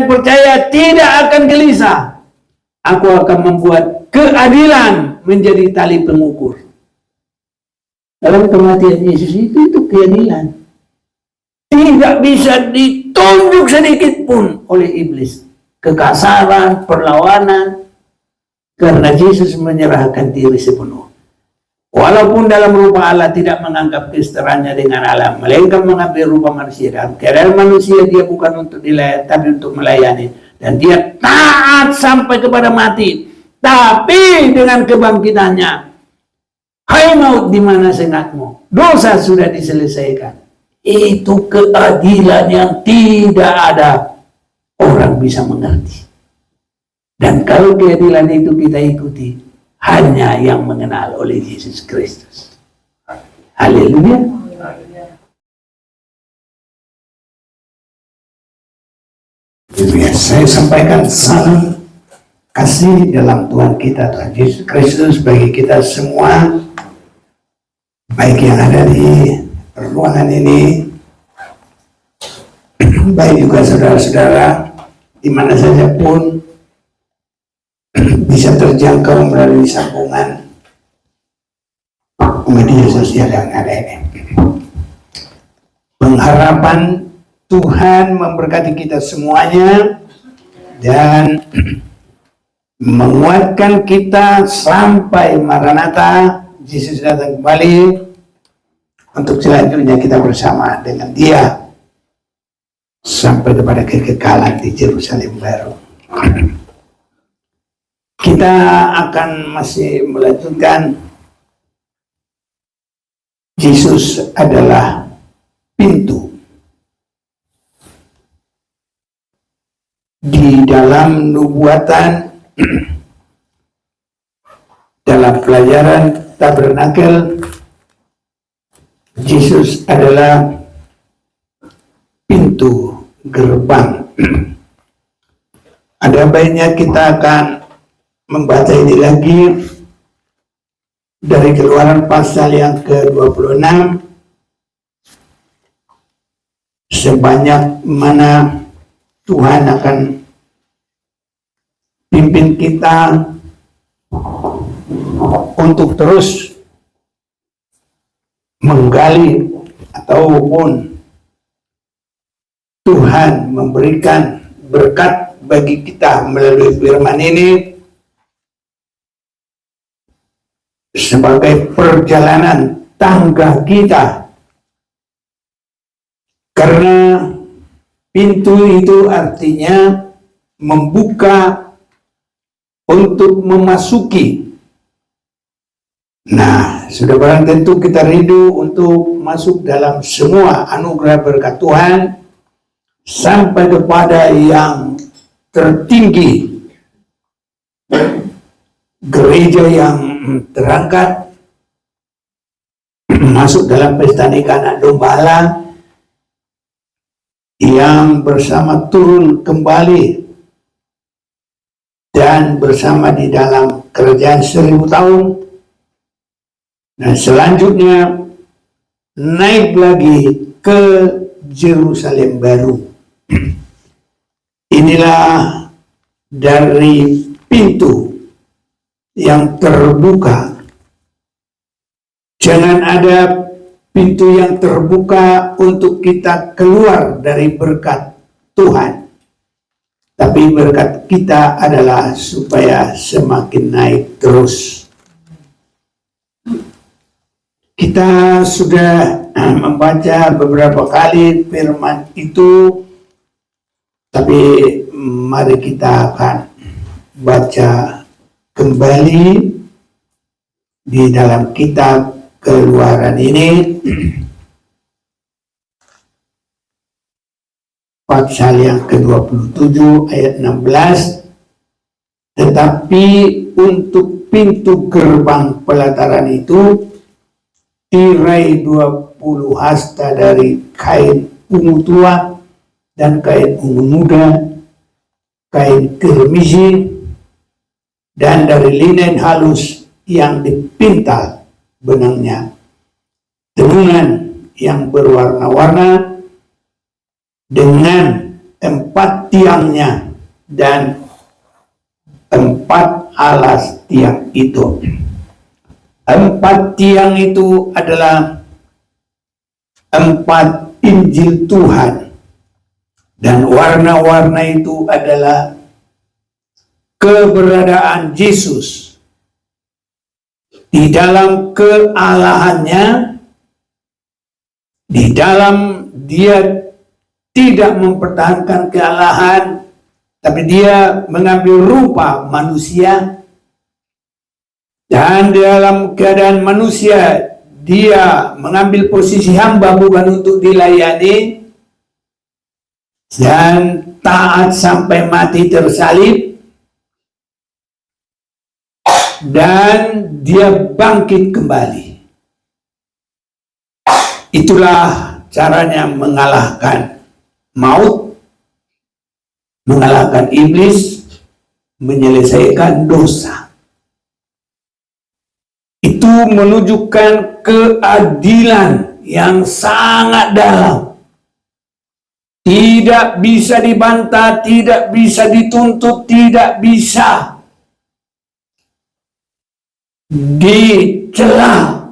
percaya tidak akan gelisah. Aku akan membuat keadilan menjadi tali pengukur. Dalam kematian Yesus itu keadilan. Tidak bisa ditunjuk sedikit pun oleh iblis. Kekasaran, perlawanan. Karena Yesus menyerahkan diri sepenuh. Walaupun dalam rupa Allah tidak menganggap kesetaraannya dengan Allah, melainkan mengambil rupa manusia. Dalam keadaan manusia dia bukan untuk dilayani, tapi untuk melayani. Dan dia taat sampai kepada mati. Tapi dengan kebangkitannya, hai maut, di mana sengatmu? Dosa sudah diselesaikan. Itu keadilan yang tidak ada orang bisa mengerti. Dan kalau keadilan itu kita ikuti, hanya yang mengenal oleh Yesus Kristus. Haleluya. Saya sampaikan salam kasih dalam Tuhan kita, Tuhan Yesus Kristus, bagi kita semua, baik yang ada di ruangan ini, baik juga saudara-saudara di mana saja pun bisa terjangkau melalui sambungan media sosial yang ada ini. Pengharapan Tuhan memberkati kita semuanya dan menguatkan kita sampai Maranatha, Yesus datang kembali, untuk selanjutnya kita bersama dengan Dia sampai kepada kekekalan di Yerusalem baru. Kita akan masih melanjutkan. Yesus adalah pintu. Di dalam nubuatan, dalam pelajaran tabernakel, Yesus adalah pintu gerbang. Ada baiknya kita akan membaca ini lagi dari Keluaran pasal yang ke-26, sebanyak mana Tuhan akan pimpin kita untuk terus menggali ataupun Tuhan memberikan berkat bagi kita melalui firman ini sebagai perjalanan tangga kita, karena pintu itu artinya membuka untuk memasuki. Nah, sudah barang tentu kita rindu untuk masuk dalam semua anugerah berkat Tuhan sampai kepada yang tertinggi, gereja yang terangkat, masuk dalam pesta nikah anak domba Allah yang bersama turun kembali dan bersama di dalam kerajaan 1000 tahun, dan selanjutnya naik lagi ke Yerusalem baru. Inilah dari pintu yang terbuka. Jangan ada pintu yang terbuka untuk kita keluar dari berkat Tuhan, tapi berkat kita adalah supaya semakin naik terus. Kita sudah membaca beberapa kali firman itu, tapi mari kita akan baca kembali di dalam kitab Keluaran ini, pasal yang ke-27 ayat 16. Tetapi untuk pintu gerbang pelataran itu tirai 20 hasta dari kain ungu tua dan kain ungu muda, kain kirmisi, dan dari linen halus yang dipintal benangnya, tenungan yang berwarna-warna dengan 4 tiangnya dan 4 alas tiang itu. 4 tiang itu adalah 4 Injil Tuhan, dan warna-warna itu adalah keberadaan Yesus di dalam kealahannya, di dalam dia tidak mempertahankan kealahan, tapi dia mengambil rupa manusia, dan dalam keadaan manusia dia mengambil posisi hamba bukan untuk dilayani, dan taat sampai mati tersalib, dan dia bangkit kembali. Itulah caranya mengalahkan maut, mengalahkan iblis, menyelesaikan dosa. Itu menunjukkan keadilan yang sangat dalam. Tidak bisa dibantah, tidak bisa dituntut, tidak bisa dicela,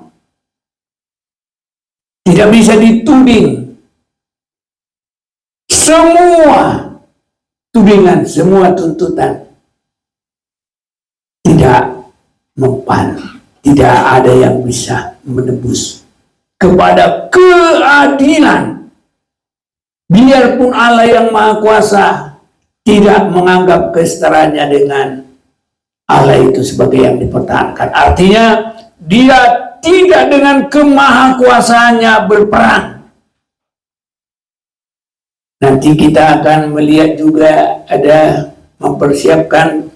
tidak bisa dituding. Semua tudingan, semua tuntutan tidak mempan, tidak ada yang bisa menebus kepada keadilan. Biarpun Allah yang Maha Kuasa tidak menganggap kesetaraannya dengan Allah itu sebagai yang dipertahankan. Artinya dia tidak dengan kemahakuasaannya berperang. Nanti kita akan melihat juga ada mempersiapkan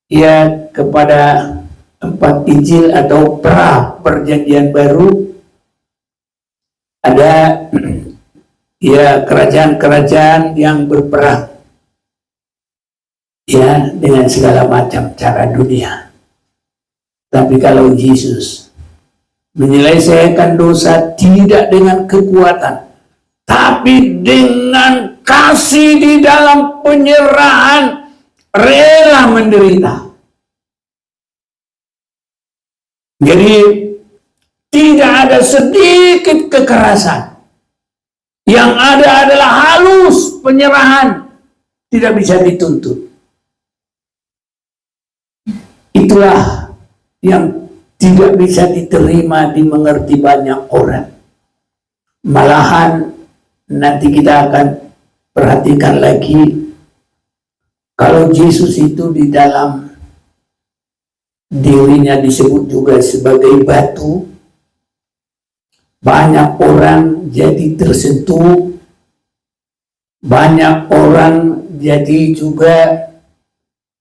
ya kepada 4 Injil atau pra perjanjian baru. Ada ya kerajaan-kerajaan yang berperang ya dengan segala macam cara dunia. Tapi kalau Yesus menyelesaikan dosa tidak dengan kekuatan, tapi dengan kasih di dalam penyerahan, rela menderita. Jadi tidak ada sedikit kekerasan. Yang ada adalah halus penyerahan, tidak bisa dituntut. Itulah yang tidak bisa diterima, dimengerti banyak orang. Malahan nanti kita akan perhatikan lagi, kalau Yesus itu di dalam dirinya disebut juga sebagai batu, banyak orang jadi tersentuh, banyak orang jadi juga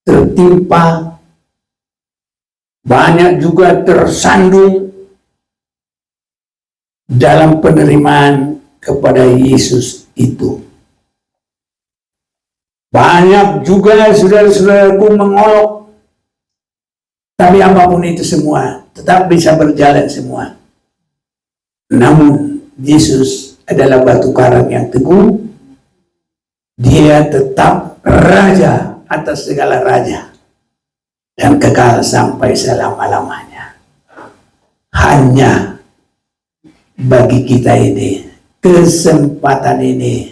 tertimpa, banyak juga tersandung dalam penerimaan kepada Yesus itu. Banyak juga saudara-saudaraku mengolok, tapi apapun itu semua tetap bisa berjalan semua. Namun Yesus adalah batu karang yang teguh. Dia tetap raja atas segala raja dan kekal sampai selama-lamanya. Hanya bagi kita ini, kesempatan ini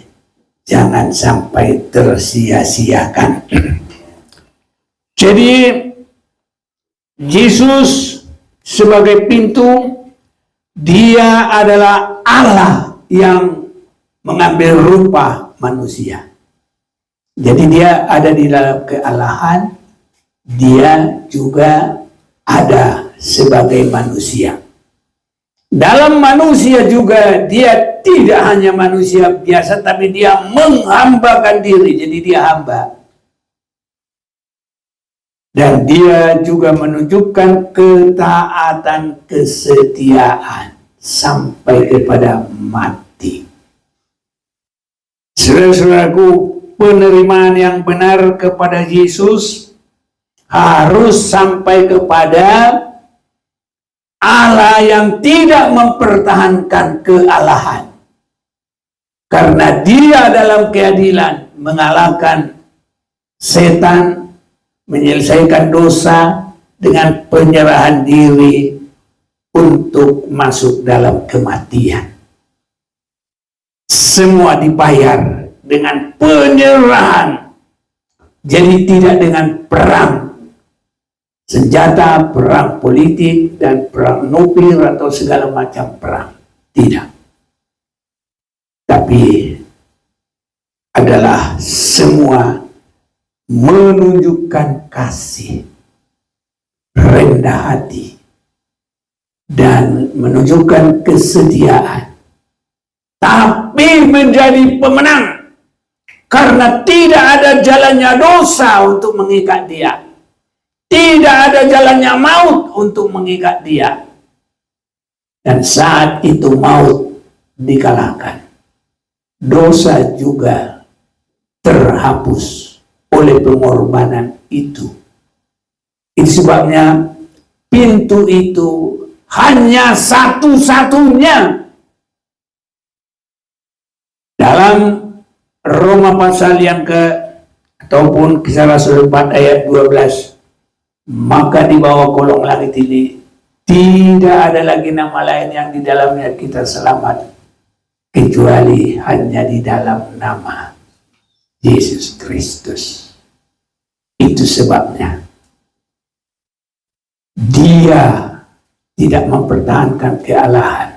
jangan sampai tersia-siakan. Jadi Yesus sebagai pintu, dia adalah Allah yang mengambil rupa manusia. Jadi dia ada di dalam kealahan, dia juga ada sebagai manusia. Dalam manusia juga dia tidak hanya manusia biasa, tapi dia menghambakan diri, jadi dia hamba. Dan dia juga menunjukkan ketaatan, kesetiaan sampai kepada mati. Saudara-saudaraku, penerimaan yang benar kepada Yesus harus sampai kepada Allah yang tidak mempertahankan kealahan. Karena dia dalam keadilan mengalahkan setan, menyelesaikan dosa dengan penyerahan diri untuk masuk dalam kematian. Semua dibayar dengan penyerahan. Jadi tidak dengan perang senjata, perang politik, dan perang nuklir atau segala macam perang. Tidak. Tapi adalah semua menunjukkan kasih, rendah hati, dan menunjukkan kesetiaan. Tapi menjadi pemenang. Karena tidak ada jalannya dosa untuk mengikat dia. Tidak ada jalannya maut untuk mengikat dia. Dan saat itu maut dikalahkan. Dosa juga terhapus oleh pengorbanan itu. Itu sebabnya pintu itu hanya satu-satunya. Dalam Roma pasal yang ataupun Kisah Rasul 4 ayat 12, maka di bawah kolong langit ini tidak ada lagi nama lain yang di dalamnya kita selamat kecuali hanya di dalam nama Yesus Kristus. Itu sebabnya dia tidak mempertahankan kealahan.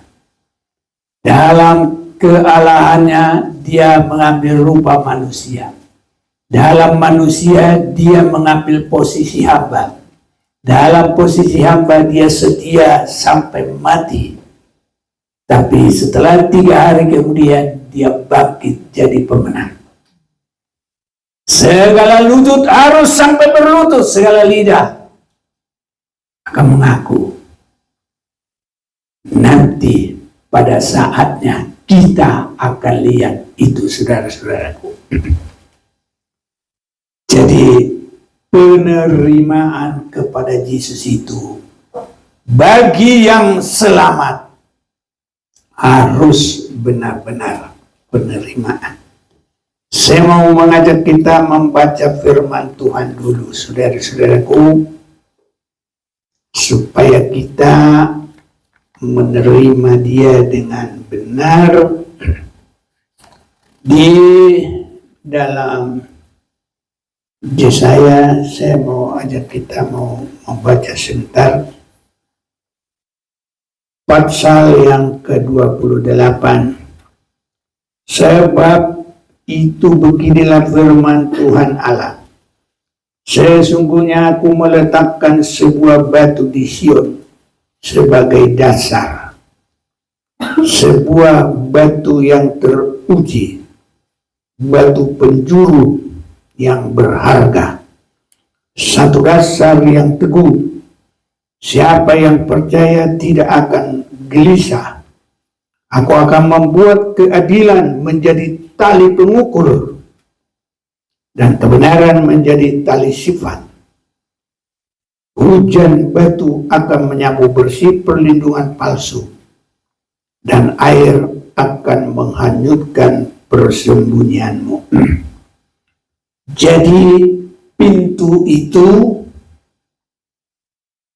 Dalam kealahannya dia mengambil rupa manusia. Dalam manusia dia mengambil posisi hamba. Dalam posisi hamba dia setia sampai mati. Tapi setelah 3 hari kemudian dia bangkit jadi pemenang. Segala lutut harus sampai berlutut, segala lidah akan mengaku. Nanti pada saatnya kita akan lihat itu, saudara-saudaraku. Jadi penerimaan kepada Yesus itu bagi yang selamat harus benar-benar penerimaan. Saya mau mengajak kita membaca firman Tuhan dulu, saudara-saudaraku, supaya kita menerima dia dengan benar. Di dalam Yesaya, saya mau ajak kita mau membaca sebentar pasal yang ke-28. Sebab itu beginilah firman Tuhan Allah. Sesungguhnya aku meletakkan sebuah batu di Sion sebagai dasar, sebuah batu yang teruji, batu penjuru yang berharga, satu dasar yang teguh. Siapa yang percaya tidak akan gelisah. Aku akan membuat keadilan menjadi tali pengukur dan kebenaran menjadi tali sifat. Hujan batu akan menyapu bersih perlindungan palsu, dan air akan menghanyutkan persembunyianmu. Jadi pintu itu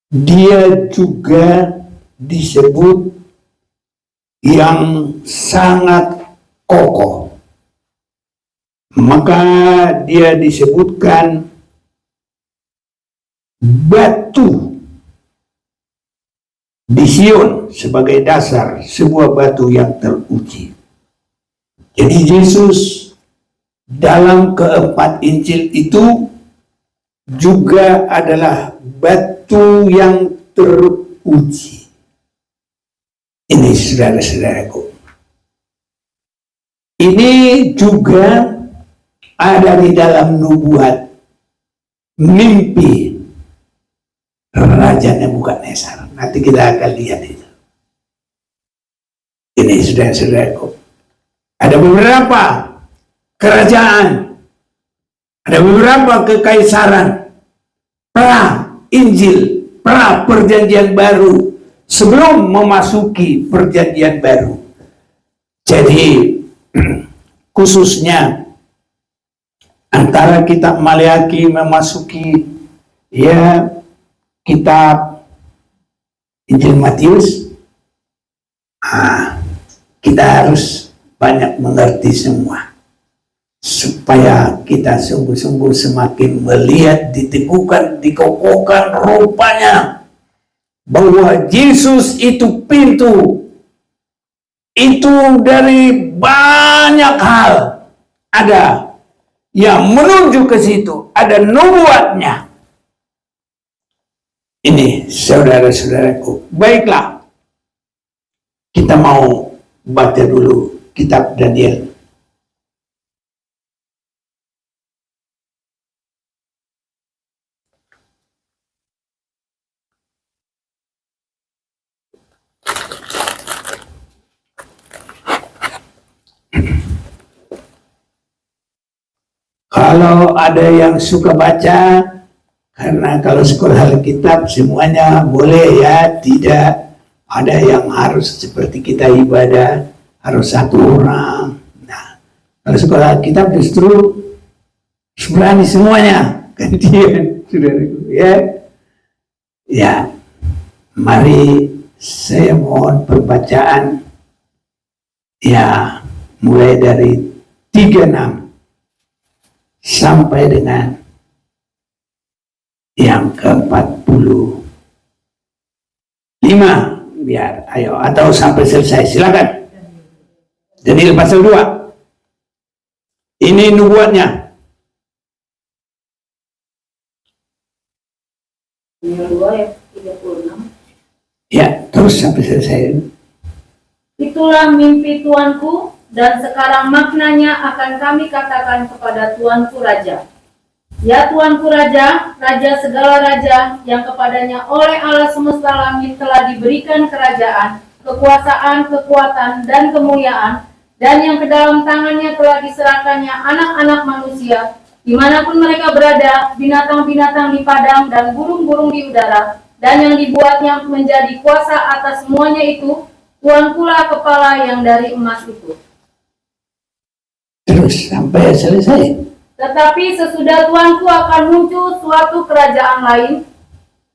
dia juga disebut yang sangat kokoh. Maka dia disebutkan batu di Sion sebagai dasar, sebuah batu yang teruji. Jadi Yesus dalam keempat Injil itu juga adalah batu yang teruji. Ini saudara-saudaraku. Ini juga ada di dalam nubuat mimpi Raja Nebukadnezar. Nanti kita akan lihat itu. Ini saudara-saudaraku. Ada beberapa kerajaan, ada beberapa kekaisaran pra Injil, pra perjanjian baru, sebelum memasuki perjanjian baru. Jadi khususnya antara kitab Maleakhi memasuki ya kitab Injil Matius, kita harus banyak mengerti semua supaya kita sungguh-sungguh semakin melihat, diteguhkan, dikokohkan rupanya bahwa Yesus itu pintu. Itu dari banyak hal ada yang menuju ke situ, ada nubuatnya. Ini saudara-saudaraku, baiklah, kita mau baca dulu kitab Daniel. Kalau ada yang suka baca, karena kalau sekolah Alkitab semuanya boleh ya, tidak ada yang harus seperti kita ibadah, harus satu orang. Nah, kalau sekolah Alkitab justru berani semuanya, gantian, saudaraku ya. Ya, mari saya mohon perbacaan ya mulai dari 36 sampai dengan yang ke-45, biar ayo, atau sampai selesai, silakan. Daniel pasal 2 ini nubuatnya. Daniel 2 ayat 36. Ya, terus sampai selesai. Itulah mimpi Tuanku, dan sekarang maknanya akan kami katakan kepada Tuanku Raja. Ya Tuanku Raja, Raja segala raja, yang kepadanya oleh Allah semesta langit telah diberikan kerajaan, kekuasaan, kekuatan, dan kemuliaan, dan yang ke dalam tangannya telah diserahkannya anak-anak manusia, dimanapun mereka berada, binatang-binatang di padang dan burung-burung di udara, dan yang dibuatnya menjadi kuasa atas semuanya itu, Tuankulah kepala yang dari emas itu. Terus sampai selesai. Tetapi sesudah Tuanku akan muncul suatu kerajaan lain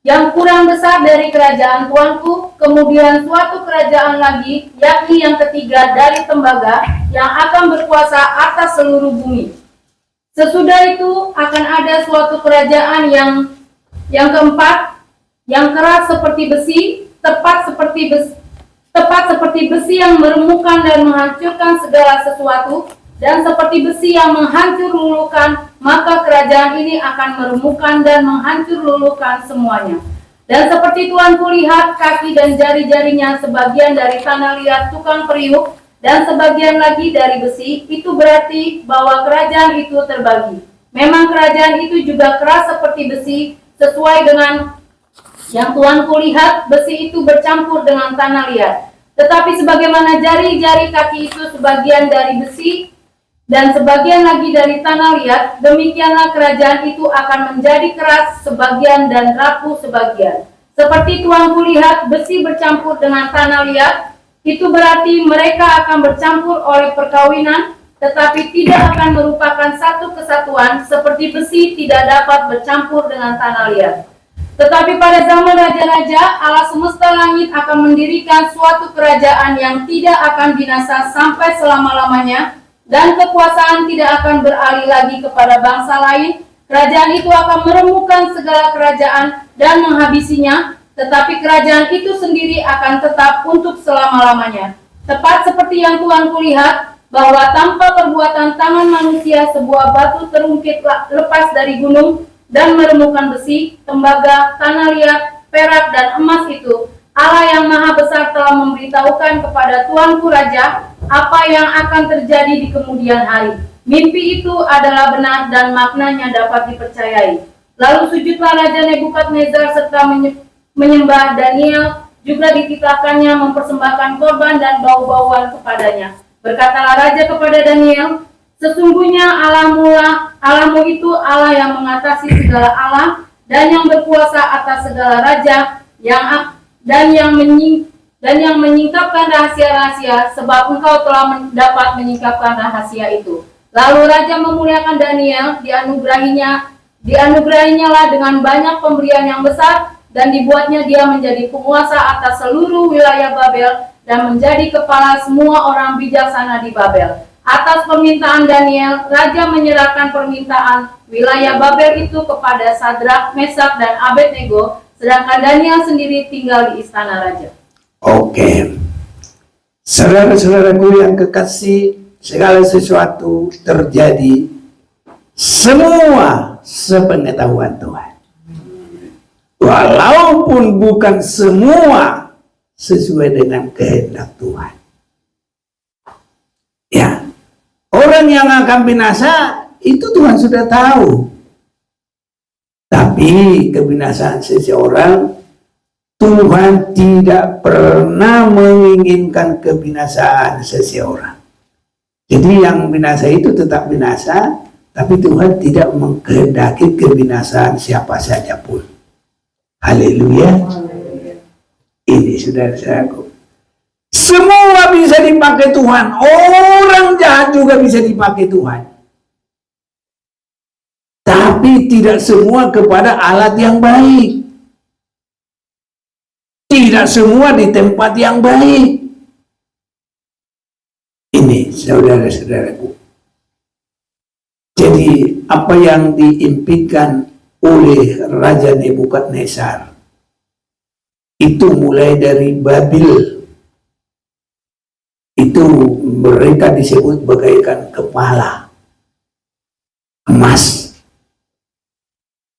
yang kurang besar dari kerajaan Tuanku, kemudian suatu kerajaan lagi, yakni yang ketiga dari tembaga, yang akan berkuasa atas seluruh bumi. Sesudah itu akan ada suatu kerajaan yang keempat, yang keras seperti besi, tepat seperti besi yang meremukkan dan menghancurkan segala sesuatu, dan seperti besi yang menghancur luluhkan, maka kerajaan ini akan meremukkan dan menghancur luluhkan semuanya. Dan seperti Tuanku lihat, kaki dan jari-jarinya sebagian dari tanah liat tukang periuk, dan sebagian lagi dari besi, itu berarti bahwa kerajaan itu terbagi. Memang kerajaan itu juga keras seperti besi, sesuai dengan yang Tuanku lihat, besi itu bercampur dengan tanah liat. Tetapi sebagaimana jari-jari kaki itu sebagian dari besi, dan sebagian lagi dari tanah liat, demikianlah kerajaan itu akan menjadi keras sebagian dan rapuh sebagian. Seperti Tuanku lihat, besi bercampur dengan tanah liat, itu berarti mereka akan bercampur oleh perkawinan, tetapi tidak akan merupakan satu kesatuan, seperti besi tidak dapat bercampur dengan tanah liat. Tetapi pada zaman raja-raja, Allah semesta langit akan mendirikan suatu kerajaan yang tidak akan binasa sampai selama-lamanya, dan kekuasaan tidak akan beralih lagi kepada bangsa lain. Kerajaan itu akan meremukkan segala kerajaan dan menghabisinya, tetapi kerajaan itu sendiri akan tetap untuk selama-lamanya. Tepat seperti yang Tuanku lihat, bahwa tanpa perbuatan tangan manusia sebuah batu terungkit lepas dari gunung dan meremukkan besi, tembaga, tanah liat, perak, dan emas itu, Allah yang maha besar telah memberitahukan kepada Tuanku Raja apa yang akan terjadi di kemudian hari. Mimpi itu adalah benar dan maknanya dapat dipercayai. Lalu sujudlah Raja Nebukadnezar serta menyembah Daniel, juga dititahkannya mempersembahkan korban dan bau-bauan kepadanya. Berkatalah Raja kepada Daniel, sesungguhnya Allahmu itu Allah yang mengatasi segala Allah dan yang berkuasa atas segala raja, yang dan yang menyingkapkan rahasia-rahasia, sebab engkau telah dapat menyingkapkan rahasia itu. Lalu raja memuliakan Daniel, dianugerahinya lah dengan banyak pemberian yang besar, dan dibuatnya dia menjadi penguasa atas seluruh wilayah Babel dan menjadi kepala semua orang bijaksana di Babel. Atas permintaan Daniel, raja menyerahkan permintaan wilayah Babel itu kepada Sadrak, Mesak, dan Abednego, sedangkan Daniel sendiri tinggal di istana raja. Oke. Saudara-saudaraku yang kekasih, segala sesuatu terjadi semua sepengetahuan Tuhan. Walaupun bukan semua sesuai dengan kehendak Tuhan. Ya, orang yang akan binasa itu Tuhan sudah tahu. Tapi kebinasaan seseorang, Tuhan tidak pernah menginginkan kebinasaan seseorang. Jadi yang binasa itu tetap binasa, tapi Tuhan tidak mengkehendaki kebinasaan siapa saja pun. Haleluya. Ini saudara-saudaraku, semua bisa dipakai Tuhan. Orang jahat juga bisa dipakai Tuhan. Tapi tidak semua kepada alat yang baik. Tidak semua di tempat yang baik. Ini saudara-saudaraku. Jadi apa yang diimpikan oleh Raja Nebukadnezar itu mulai dari Babil, itu mereka disebut bagaikan kepala emas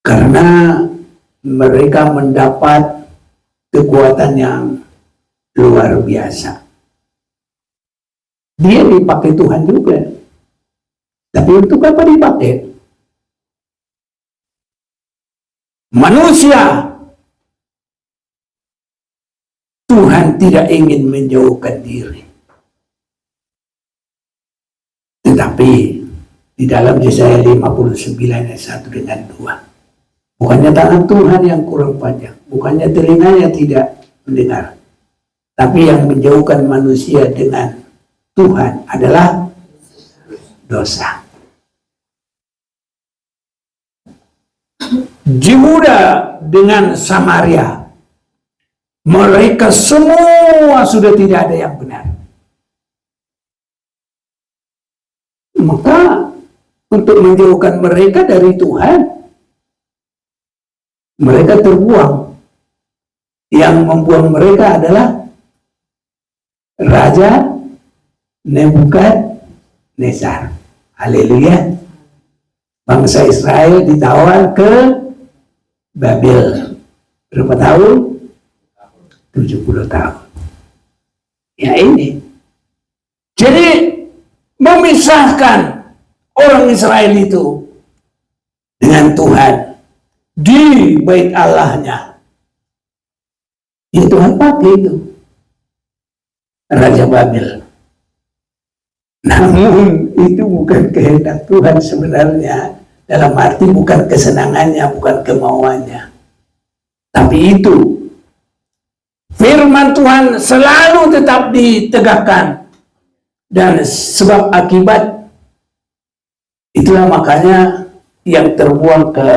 karena mereka mendapat kekuatan yang luar biasa. Dia dipakai Tuhan juga, tapi untuk apa dipakai? Manusia, Tuhan tidak ingin menjauhkan diri. Tetapi di dalam Yesaya 59 ayat 1 dengan 2, bukannya tangan Tuhan yang kurang panjang, bukannya telinganya tidak mendengar, tapi yang menjauhkan manusia dengan Tuhan adalah dosa. Yehuda dengan Samaria, mereka semua sudah tidak ada yang benar. Maka untuk menjauhkan mereka dari Tuhan, mereka terbuang. Yang membuang mereka adalah Raja Nebukadnezar. Haleluya. Bangsa Israel ditawan ke Babel. Berapa tahun? 70 tahun. Ya ini. Jadi memisahkan orang Israel itu dengan Tuhan di bait Allahnya. Ya Tuhan pakai itu Raja Babel. Namun itu bukan kehendak Tuhan sebenarnya. Dalam arti bukan kesenangannya, bukan kemauannya. Tapi itu firman Tuhan selalu tetap ditegakkan. Dan sebab akibat itulah makanya yang terbuang ke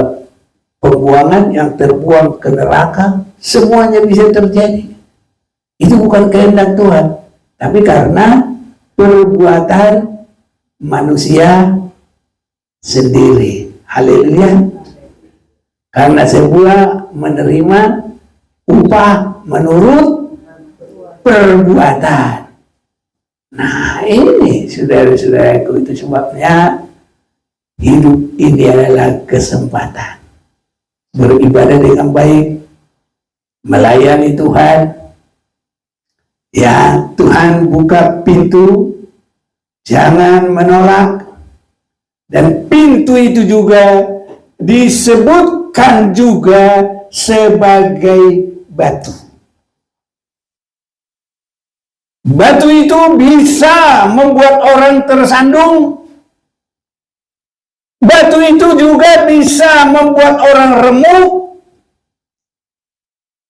pembuangan, yang terbuang ke neraka, semuanya bisa terjadi. Itu bukan kehendak Tuhan, tapi karena perbuatan manusia sendiri. Haleluya. Karena semua menerima upah menurut perbuatan. Nah ini saudara-saudaraku, itu sebabnya hidup ini adalah kesempatan beribadah dengan baik, melayani Tuhan. Ya, Tuhan buka pintu, jangan menolak. Dan pintu itu juga disebutkan juga sebagai batu. Batu itu bisa membuat orang tersandung. Batu itu juga bisa membuat orang remuk.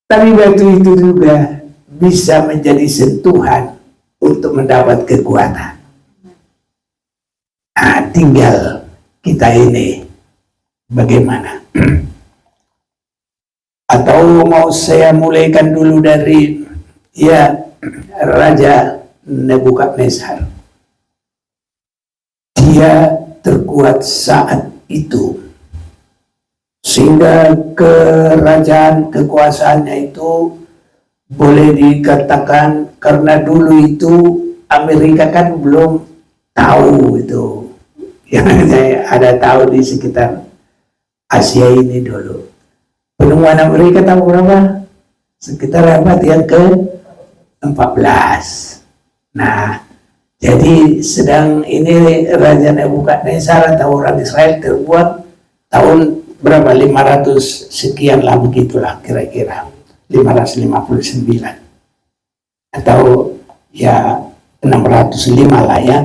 Tapi batu itu juga bisa menjadi sentuhan untuk mendapat kekuatan. Nah, tinggal kita ini bagaimana? Atau mau saya mulaikan dulu dari Raja Nebukadnezar. Dia terkuat saat itu, sehingga kerajaan kekuasaannya itu boleh dikatakan, karena dulu itu Amerika kan belum tahu itu, yang saya ada tahu di sekitar Asia ini dulu. Penemuan Amerika tahu berapa? Sekitar abad yang ke-14. Nah, jadi sedang ini Raja Nebukadnezar atau orang Israel terbuat tahun berapa? 500 sekian lah, begitulah kira-kira. 559 atau ya 605 lah ya,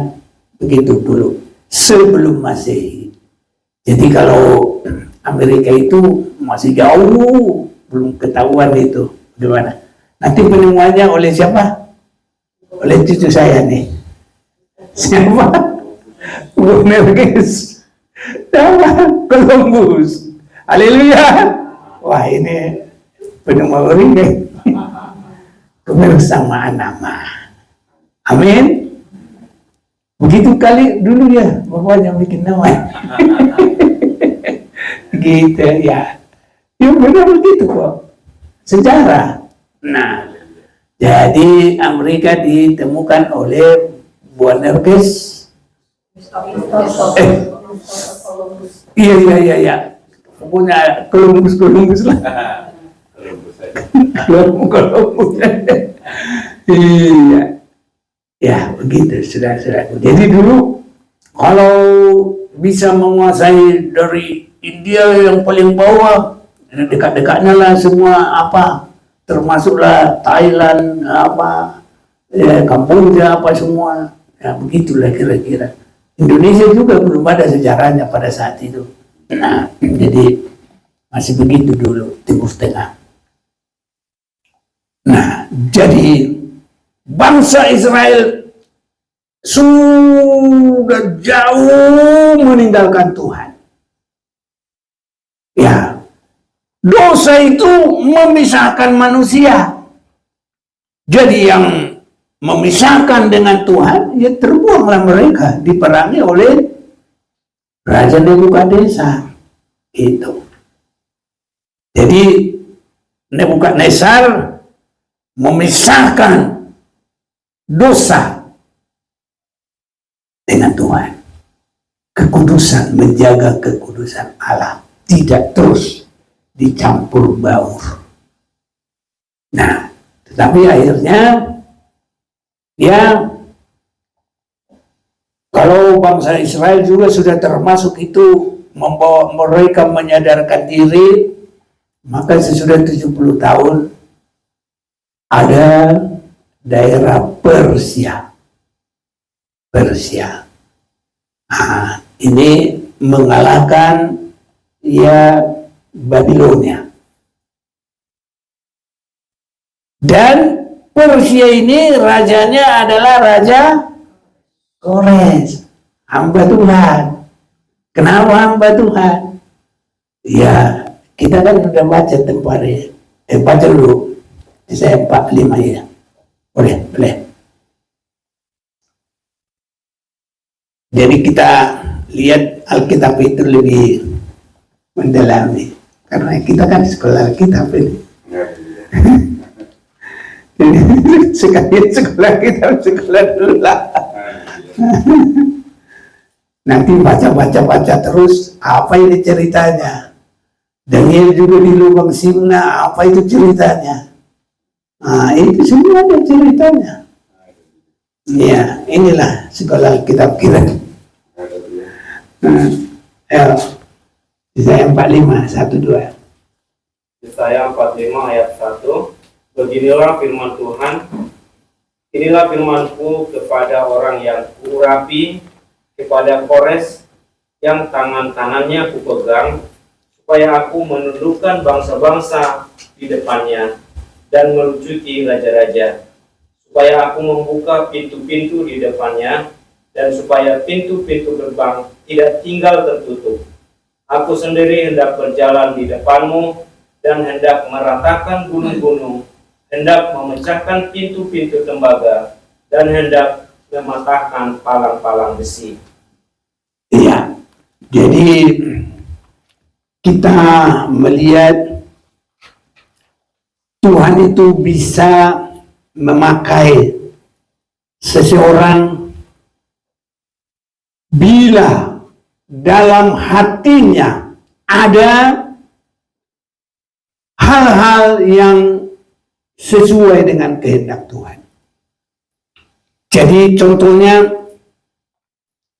begitu dulu sebelum Masehi. Jadi kalau Amerika itu masih jauh, belum ketahuan itu gimana. Nanti penemuannya oleh siapa? Oleh cucu saya nih. Siapa? Gumerges. Siapa? Columbus. Haleluya. Wah, ini penemu Amerika. Kebersamaan nama. Amin. Begitu kali dulu ya, bapaknya bikin nama. Gitu ya. Ya benar begitu kok. Sejarah. Nah, jadi Amerika ditemukan oleh Boanerges. Iya. Punya Columbus lah. Columbus. Iya. Ya, begitu saudara-saudara. Jadi dulu kalau bisa menguasai dari India yang paling bawah, dekat-dekatnya lah semua termasuklah Thailand, Kamboja, semua. Ya, begitulah kira-kira. Indonesia juga belum ada sejarahnya pada saat itu. Nah, jadi masih begitu dulu Timur Tengah. Nah, jadi bangsa Israel sudah jauh meninggalkan Tuhan. Ya, dosa itu memisahkan manusia. Jadi yang memisahkan dengan Tuhan, ya terbuanglah mereka, diperangi oleh Raja Nebukadnezar. Itu. Jadi Nebukadnezar memisahkan dosa dengan Tuhan. Kekudusan, menjaga kekudusan Allah. Tidak terus dicampur baur. Nah, tetapi akhirnya ya, kalau bangsa Israel juga sudah termasuk itu, membawa mereka menyadarkan diri, maka sesudah 70 tahun ada daerah Persia. Nah, ini mengalahkan ya Babilonia. Dan Persia ini rajanya adalah Raja Kores, hamba Tuhan. Kenapa hamba Tuhan? Ya, kita kan sudah baca tempatnya. Baca dulu. Saya 45 ya. Boleh. Jadi kita lihat Alkitab itu lebih mendalami, karena kita kan sekolah Alkitab ini. Sekalian sekolah dulu lah. Nanti baca terus, apa ini ceritanya? Daniel juga di lubang Simna, apa itu ceritanya? Nah, itu semua ada ceritanya. Ya, inilah sekolah Alkitab kita. Yesaya 45, 1-2. Yesaya 45 ayat 1. Beginilah firman Tuhan. Inilah firmanku kepada orang yang kuurapi, kepada Kores yang tangan-tangannya kupegang, supaya aku menundukkan bangsa-bangsa di depannya dan melucuti raja-raja, supaya aku membuka pintu-pintu di depannya, dan supaya pintu-pintu gerbang tidak tinggal tertutup. Aku sendiri hendak berjalan di depanmu, dan hendak meratakan gunung-gunung, hendak memecahkan pintu-pintu tembaga, dan hendak mematahkan palang-palang besi. Iya, jadi kita melihat Tuhan itu bisa memakai seseorang bila dalam hatinya ada hal-hal yang sesuai dengan kehendak Tuhan. Jadi contohnya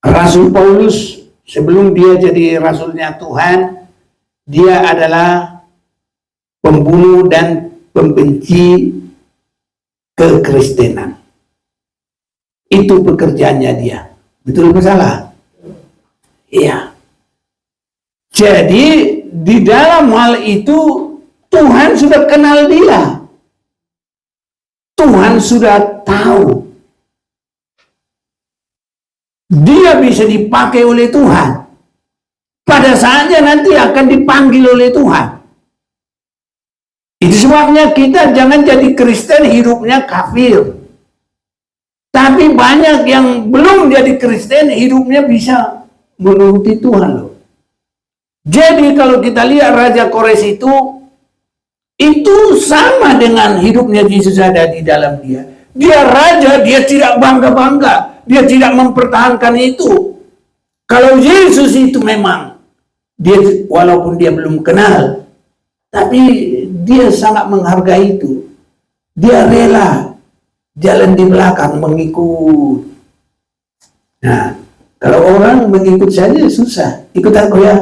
Rasul Paulus sebelum dia jadi rasulnya Tuhan, dia adalah pembunuh dan pembenci kekristenan. Itu pekerjaannya dia. Betul atau salah? Iya. Jadi di dalam hal itu Tuhan sudah kenal dia. Tuhan sudah tahu dia bisa dipakai oleh Tuhan. Pada saatnya nanti akan dipanggil oleh Tuhan. Itu sebabnya kita jangan jadi Kristen hidupnya kafir. Tapi banyak yang belum jadi Kristen hidupnya bisa menuruti Tuhan loh. Jadi kalau kita lihat Raja Kores itu sama dengan hidupnya Yesus ada di dalam dia. Dia raja, dia tidak bangga-bangga. Dia tidak mempertahankan itu. Kalau Yesus itu memang, dia walaupun dia belum kenal, tapi dia sangat menghargai itu. Dia rela jalan di belakang mengikut. Nah, kalau orang mengikut saja susah. Ikut aku ya.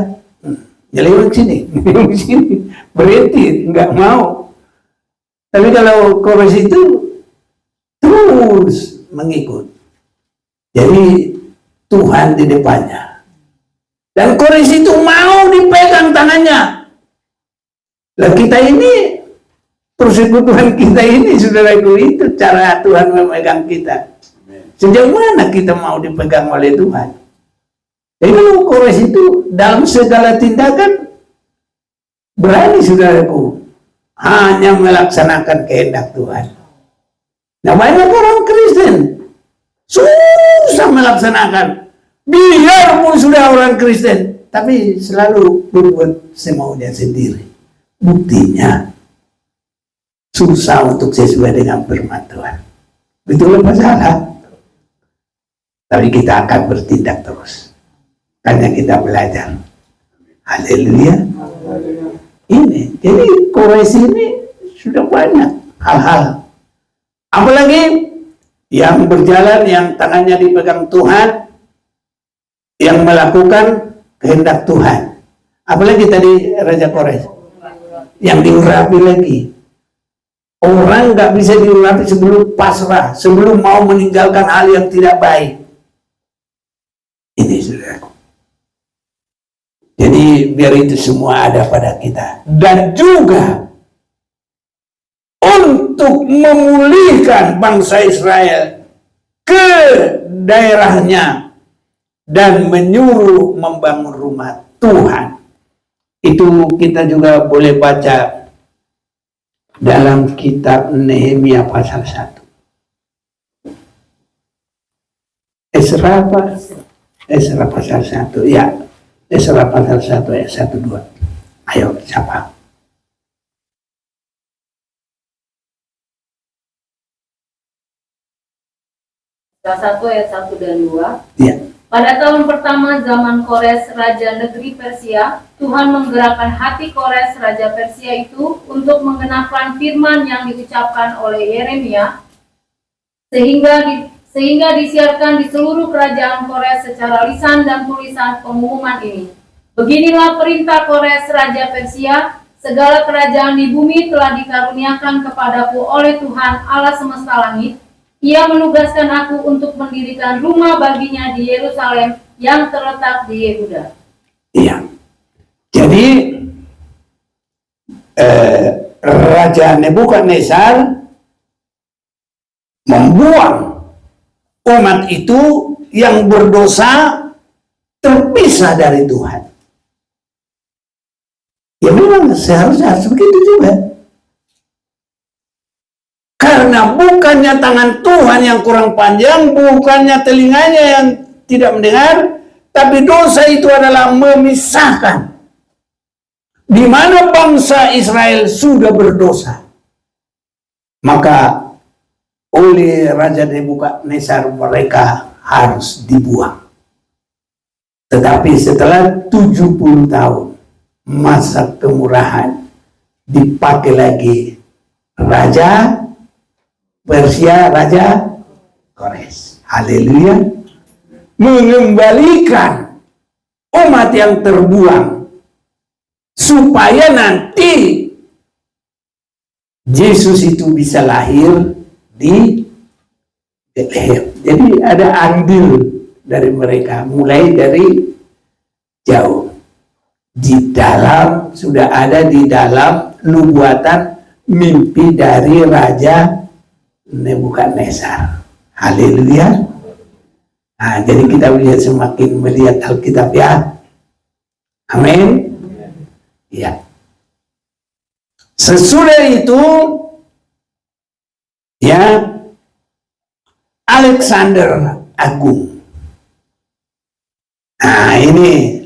Ya lewat sini, lewat sini, berhenti, nggak mau. Tapi kalau Kores itu terus mengikut. Jadi Tuhan di depannya. Dan Kores itu mau dipegang tangannya. Lah kita ini, persekutuan kita ini, saudaraku, itu cara Tuhan memegang kita. Sejauh mana kita mau dipegang oleh Tuhan? Jadi kalau Kores itu dalam segala tindakan berani, saudaraku, hanya melaksanakan kehendak Tuhan. Nah, banyak orang Kristen susah melaksanakan, biarpun sudah orang Kristen, tapi selalu berbuat semaunya sendiri. Buktinya susah untuk sesuai dengan firman Tuhan. Betul apa salah? Tapi kita akan bertindak terus. Hanya kita belajar. Haleluya. Ini, jadi Kores ini sudah banyak hal-hal. Apalagi yang berjalan, yang tangannya dipegang Tuhan, yang melakukan kehendak Tuhan. Apalagi tadi Raja Kores, yang diurapi lagi. Orang nggak bisa diurapi sebelum pasrah, sebelum mau meninggalkan hal yang tidak baik. Ini saudaraku. Jadi biar itu semua ada pada kita. Dan juga untuk memulihkan bangsa Israel ke daerahnya dan menyuruh membangun rumah Tuhan. Itu kita juga boleh baca dalam kitab Nehemia pasal 1. Esra pasal 1, ya. Esra pasal 1 ayat 1-2. Ayo, siapa? Pasal 1 ayat 1 dan 2. Ya. Pada tahun pertama zaman Kores, Raja Negeri Persia, Tuhan menggerakkan hati Kores, Raja Persia itu untuk menggenapkan firman yang diucapkan oleh Yeremia, sehingga disiarkan di seluruh kerajaan Kores secara lisan dan tulisan pengumuman ini. Beginilah perintah Kores, Raja Persia, segala kerajaan di bumi telah dikaruniakan kepadaku oleh Tuhan Allah semesta langit. Ia menugaskan aku untuk mendirikan rumah baginya di Yerusalem yang terletak di Yehuda. Iya. Jadi Raja Nebukadnezar membuang umat itu yang berdosa terpisah dari Tuhan. Ya memang seharusnya begitu juga. Karena bukannya tangan Tuhan yang kurang panjang, bukannya telinganya yang tidak mendengar, tapi dosa itu adalah memisahkan. Di mana bangsa Israel sudah berdosa, maka oleh Raja Nebukadnezar mereka harus dibuang. Tetapi setelah 70 tahun masa kemurahan, dipakai lagi Raja Persia, Raja Kores. Haleluya. Mengembalikan umat yang terbuang supaya nanti Yesus itu bisa lahir di Bethlehem. Jadi ada andil dari mereka, mulai dari jauh. Di dalam, sudah ada di dalam nubuatan mimpi dari Raja Nebukadnezar. Haleluya. Nah, jadi kita lihat semakin melihat Alkitab ya. Amin. Ya. Sesudah itu ya, Alexander Agung. Nah, ini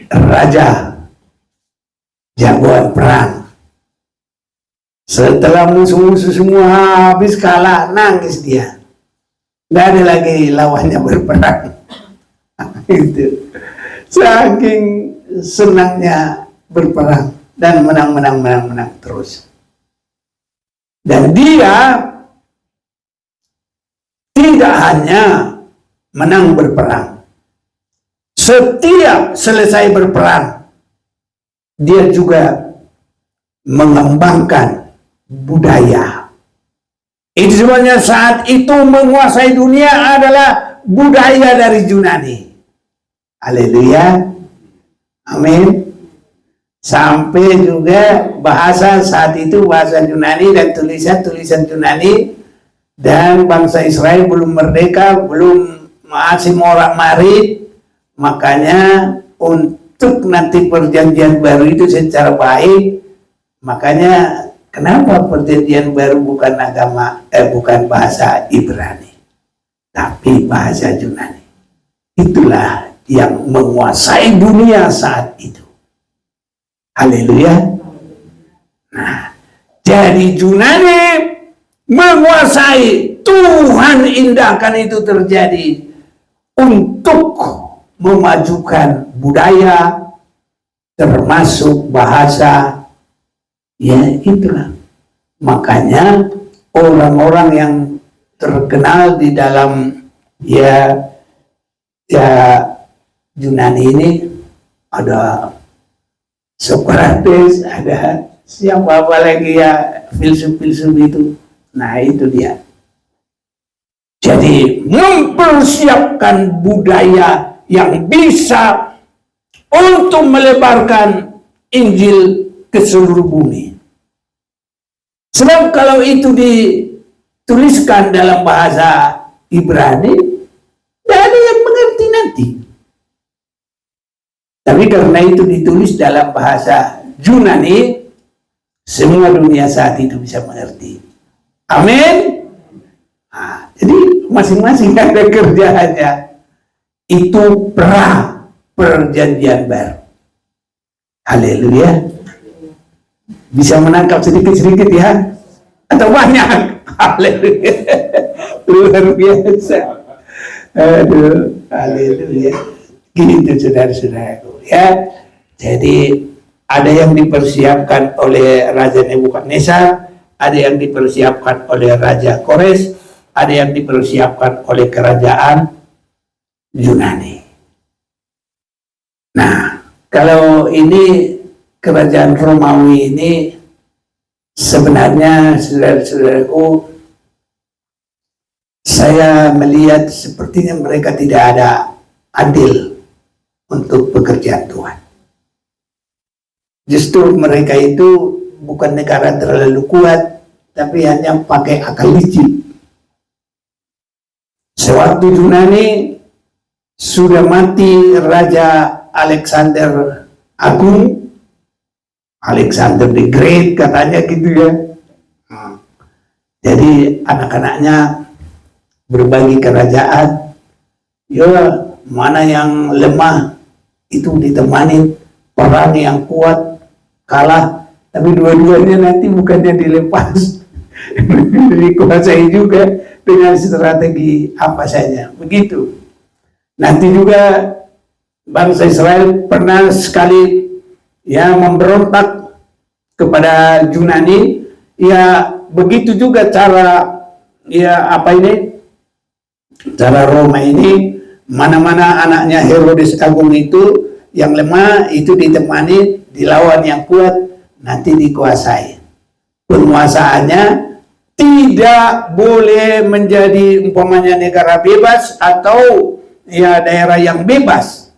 raja jagoan perang. Setelah musuh-musuh semua habis kalah, nangis dia. Nggak ada lagi lawannya berperang. Itu saking senangnya berperang dan menang terus. Dan dia tidak hanya menang berperang. Setiap selesai berperang, dia juga mengembangkan budaya. Itu sebenarnya saat itu menguasai dunia adalah budaya dari Yunani. Haleluya. Amin. Sampai juga bahasa saat itu, bahasa Yunani dan tulisan-tulisan Yunani, dan bangsa Israel belum merdeka, belum masih morak-marit, makanya untuk nanti perjanjian baru itu secara baik, makanya kenapa perjanjian baru bukan bukan bahasa Ibrani, tapi bahasa Yunani. Itulah yang menguasai dunia saat itu. Haleluya. Nah, jadi Yunani menguasai, Tuhan indahkan itu terjadi untuk memajukan budaya, termasuk bahasa. Ya itulah. Makanya orang-orang yang terkenal di dalam ya Yunani ini ada Socrates, ada siapa lagi ya, filsuf-filsuf itu. Nah itu dia. Jadi mempersiapkan budaya yang bisa untuk melebarkan Injil ke seluruh bumi. Sebab kalau itu dituliskan dalam bahasa Ibrani, tidak ada yang mengerti nanti. Tapi karena itu ditulis dalam bahasa Yunani, semua dunia saat itu bisa mengerti. Amin. Nah, jadi masing-masing ada kerjaannya. Itu pra perjanjian baru. Haleluya. Bisa menangkap sedikit-sedikit ya, atau banyak. Haleluya. Luar biasa. Aduh, haleluya. Gitu saudara-saudaraku ya. Jadi ada yang dipersiapkan oleh Raja Nebukadnezar, ada yang dipersiapkan oleh Raja Kores, ada yang dipersiapkan oleh kerajaan Yunani. Nah, kalau ini kerajaan Romawi ini sebenarnya saudara-saudaraku, saya melihat sepertinya mereka tidak ada adil untuk pekerjaan Tuhan. Justru mereka itu bukan negara terlalu kuat, tapi hanya pakai akal licik. Sewaktu Yunani sudah mati Raja Alexander Agung, Alexander the Great katanya gitu ya. Jadi anak-anaknya berbagi kerajaan, ya mana yang lemah itu ditemani perang yang kuat, kalah, tapi dua-duanya nanti bukannya dilepas, dikuasai juga dengan strategi apa saja, begitu. Nanti juga bangsa Israel pernah sekali ya memberontak kepada Yunani, ya begitu juga cara ya apa ini, cara Roma ini, mana-mana anaknya Herodes Agung itu yang lemah itu ditemani, dilawan yang kuat, nanti dikuasai. Penguasaannya tidak boleh menjadi umpamanya negara bebas atau ya daerah yang bebas,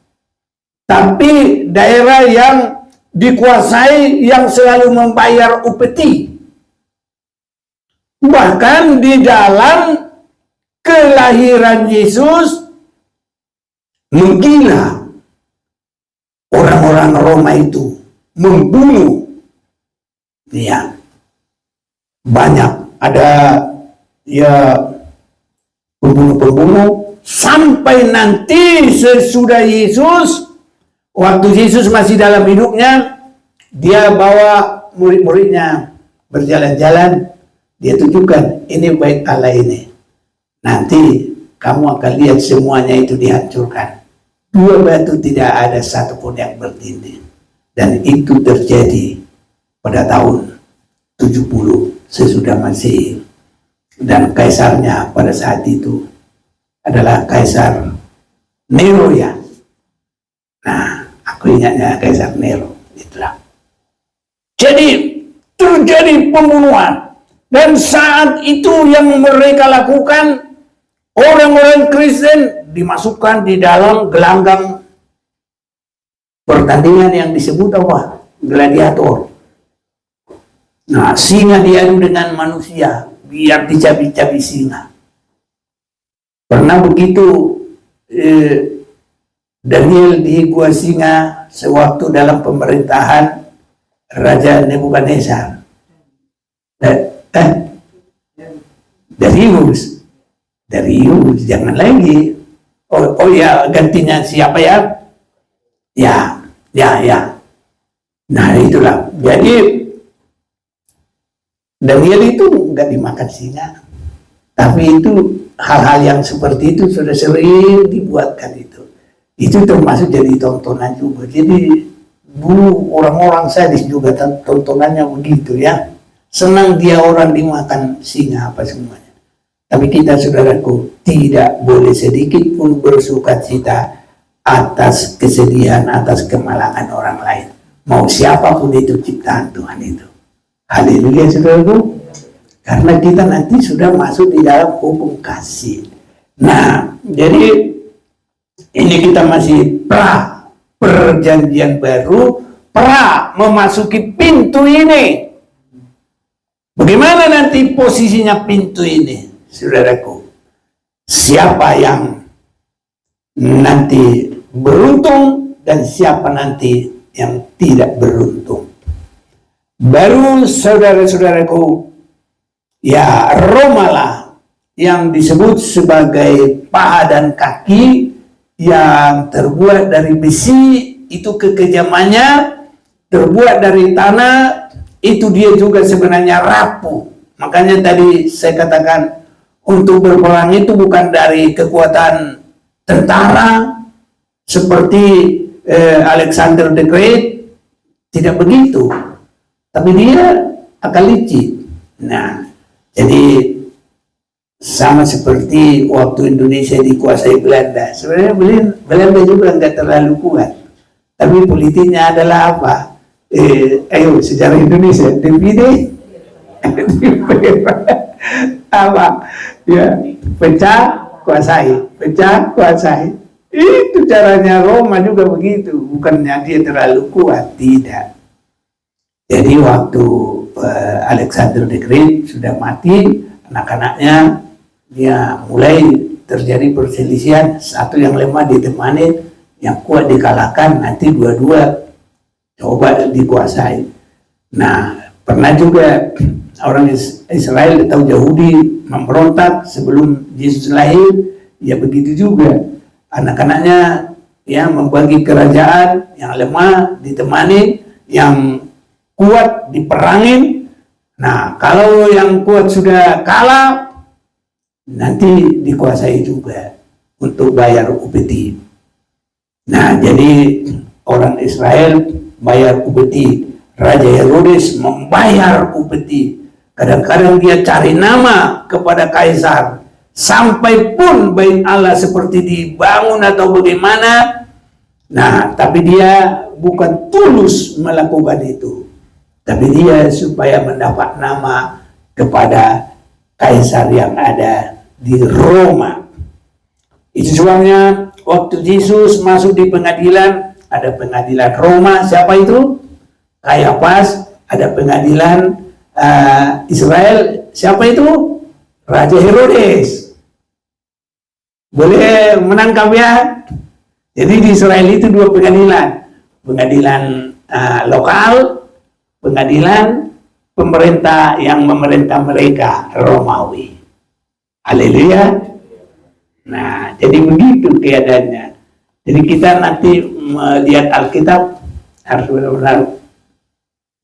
tapi daerah yang dikuasai yang selalu membayar upeti. Bahkan di dalam kelahiran Yesus menggila orang-orang Roma itu, membunuh ya banyak, ada ya pembunuh-pembunuh, sampai nanti sesudah Yesus, waktu Yesus masih dalam hidupnya, dia bawa murid-muridnya berjalan-jalan, dia tunjukkan ini baik Allah ini, nanti kamu akan lihat semuanya itu dihancurkan, 2 batu tidak ada satupun yang bertindih. Dan itu terjadi pada tahun 70 sesudah Masehi, dan kaisarnya pada saat itu adalah Kaisar Nero ya. Nah, aku ingatnya Kaisar Nero itulah. Jadi terjadi pembunuhan. Dan saat itu yang mereka lakukan, orang-orang Kristen dimasukkan di dalam gelanggang pertandingan yang disebut apa? Gladiator. Nah, singa diadu dengan manusia, biar dicabi-cabi singa. Pernah begitu Daniel di gua singa sewaktu dalam pemerintahan Raja Nebukadnezar. Darius, jangan lagi. Oh ya, gantinya siapa ya? Ya. Nah itulah. Jadi Daniel itu nggak dimakan singa. Tapi itu hal-hal yang seperti itu sudah sering dibuatkan itu. Itu termasuk jadi tontonan juga. Jadi dulu orang-orang sadis juga tontonannya begitu ya. Senang dia orang dimakan singa apa semuanya. Tapi kita saudaraku tidak boleh sedikit pun bersukacita atas kesedihan, atas kemalangan orang lain. Mau siapapun itu ciptaan Tuhan itu. Haleluya saudaraku. Karena kita nanti sudah masuk di dalam hukum kasih. Nah, jadi ini kita masih perjanjian baru, memasuki pintu ini. Bagaimana nanti posisinya pintu ini, saudaraku? Siapa yang nanti beruntung dan siapa nanti yang tidak beruntung? Baru saudara-saudaraku, ya Roma lah yang disebut sebagai paha dan kaki yang terbuat dari besi, itu kekejamannya, terbuat dari tanah, itu dia juga sebenarnya rapuh. Makanya tadi saya katakan untuk berperang itu bukan dari kekuatan tentara seperti Alexander the Great, tidak begitu, tapi dia akal licik. Nah, jadi sama seperti waktu Indonesia dikuasai Belanda. Sebenarnya Belanda juga nggak terlalu kuat, tapi politiknya adalah apa? Ayo sejarah Indonesia divide apa ya, pecah kuasai. Itu caranya Roma juga begitu, bukannya dia terlalu kuat, tidak. Jadi waktu Alexander the Great sudah mati, anak-anaknya dia mulai terjadi perselisihan, satu yang lemah ditemani, yang kuat dikalahkan, nanti dua-dua coba dikuasai. Nah, pernah juga orang Israel atau Yahudi memberontak sebelum Yesus lahir, ya begitu juga anak-anaknya ya membagi kerajaan, yang lemah ditemani, yang kuat diperangin. Nah, kalau yang kuat sudah kalah, nanti dikuasai juga untuk bayar upeti. Nah, jadi orang Israel bayar upeti. Raja Herodes membayar upeti. Kadang-kadang dia cari nama kepada kaisar. Sampai pun bait Allah seperti dibangun atau bagaimana. Nah, tapi dia bukan tulus melakukan itu. Tapi dia supaya mendapat nama kepada kaisar yang ada di Roma. Itu sebabnya waktu Yesus masuk di pengadilan, ada pengadilan Roma, siapa itu? Kayafas. Ada pengadilan Israel, siapa itu? Raja Herodes. Boleh menangkap ya? Jadi di Israel itu dua pengadilan. Pengadilan lokal, pengadilan pemerintah yang memerintah mereka, Romawi. Haleluya. Nah, jadi begitu keadaannya. Jadi kita nanti melihat Alkitab harus benar-benar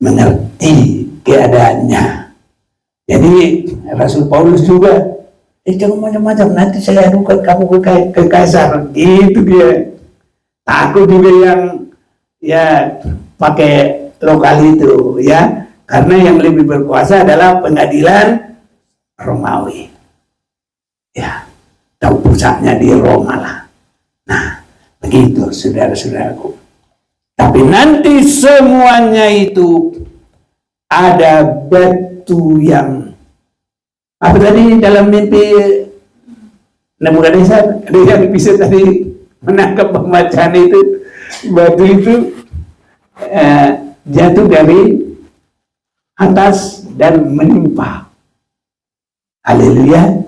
mengerti keadaannya. Jadi Rasul Paulus juga, jangan macam-macam, nanti saya adukan kamu ke kaisar. Gitu dia. Takut juga yang ya pakai lokal itu ya, karena yang lebih berkuasa adalah pengadilan Romawi. Ya, tahu pusatnya di Roma lah. Nah, begitu saudara-saudaraku. Tapi nanti semuanya itu ada batu yang apa tadi dalam mimpi Nebukadnezar, ada yang bisa tadi menangkap pembacaan itu, batu itu jatuh dari atas dan menimpa. Haleluya.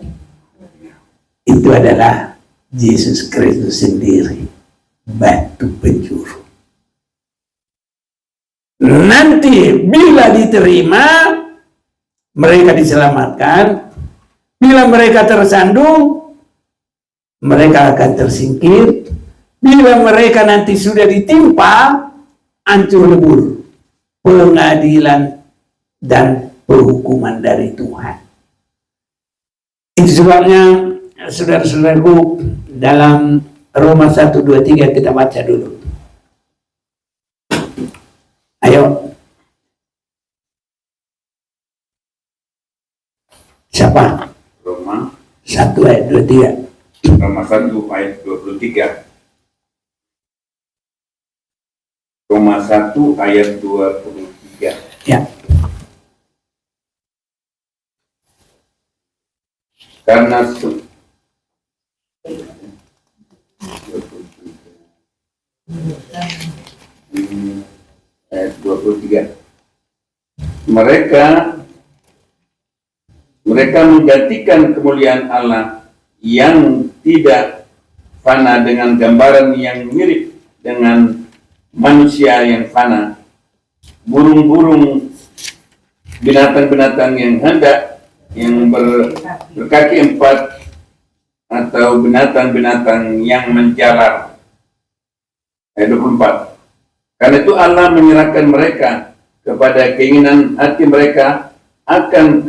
Itu adalah Yesus Kristus sendiri, batu penjuru. Nanti bila diterima, mereka diselamatkan. Bila mereka tersandung, mereka akan tersingkir. Bila mereka nanti sudah ditimpa, hancur lebur pengadilan dan penghukuman dari Tuhan. Itu sebabnya saudara-saudaraku, dalam Roma 1:23 kita baca dulu. Ayo. Siapa? Roma 1:23. Roma 1:23. Roma 1:23. Ya. Karena ayat 23. Mereka menggantikan kemuliaan Allah yang tidak fana dengan gambaran yang mirip dengan manusia yang fana, burung-burung, binatang-binatang yang hendak, yang berkaki empat, atau binatang-binatang yang menjalar. Ayat 24. Karena itu Allah menyerahkan mereka kepada keinginan hati mereka akan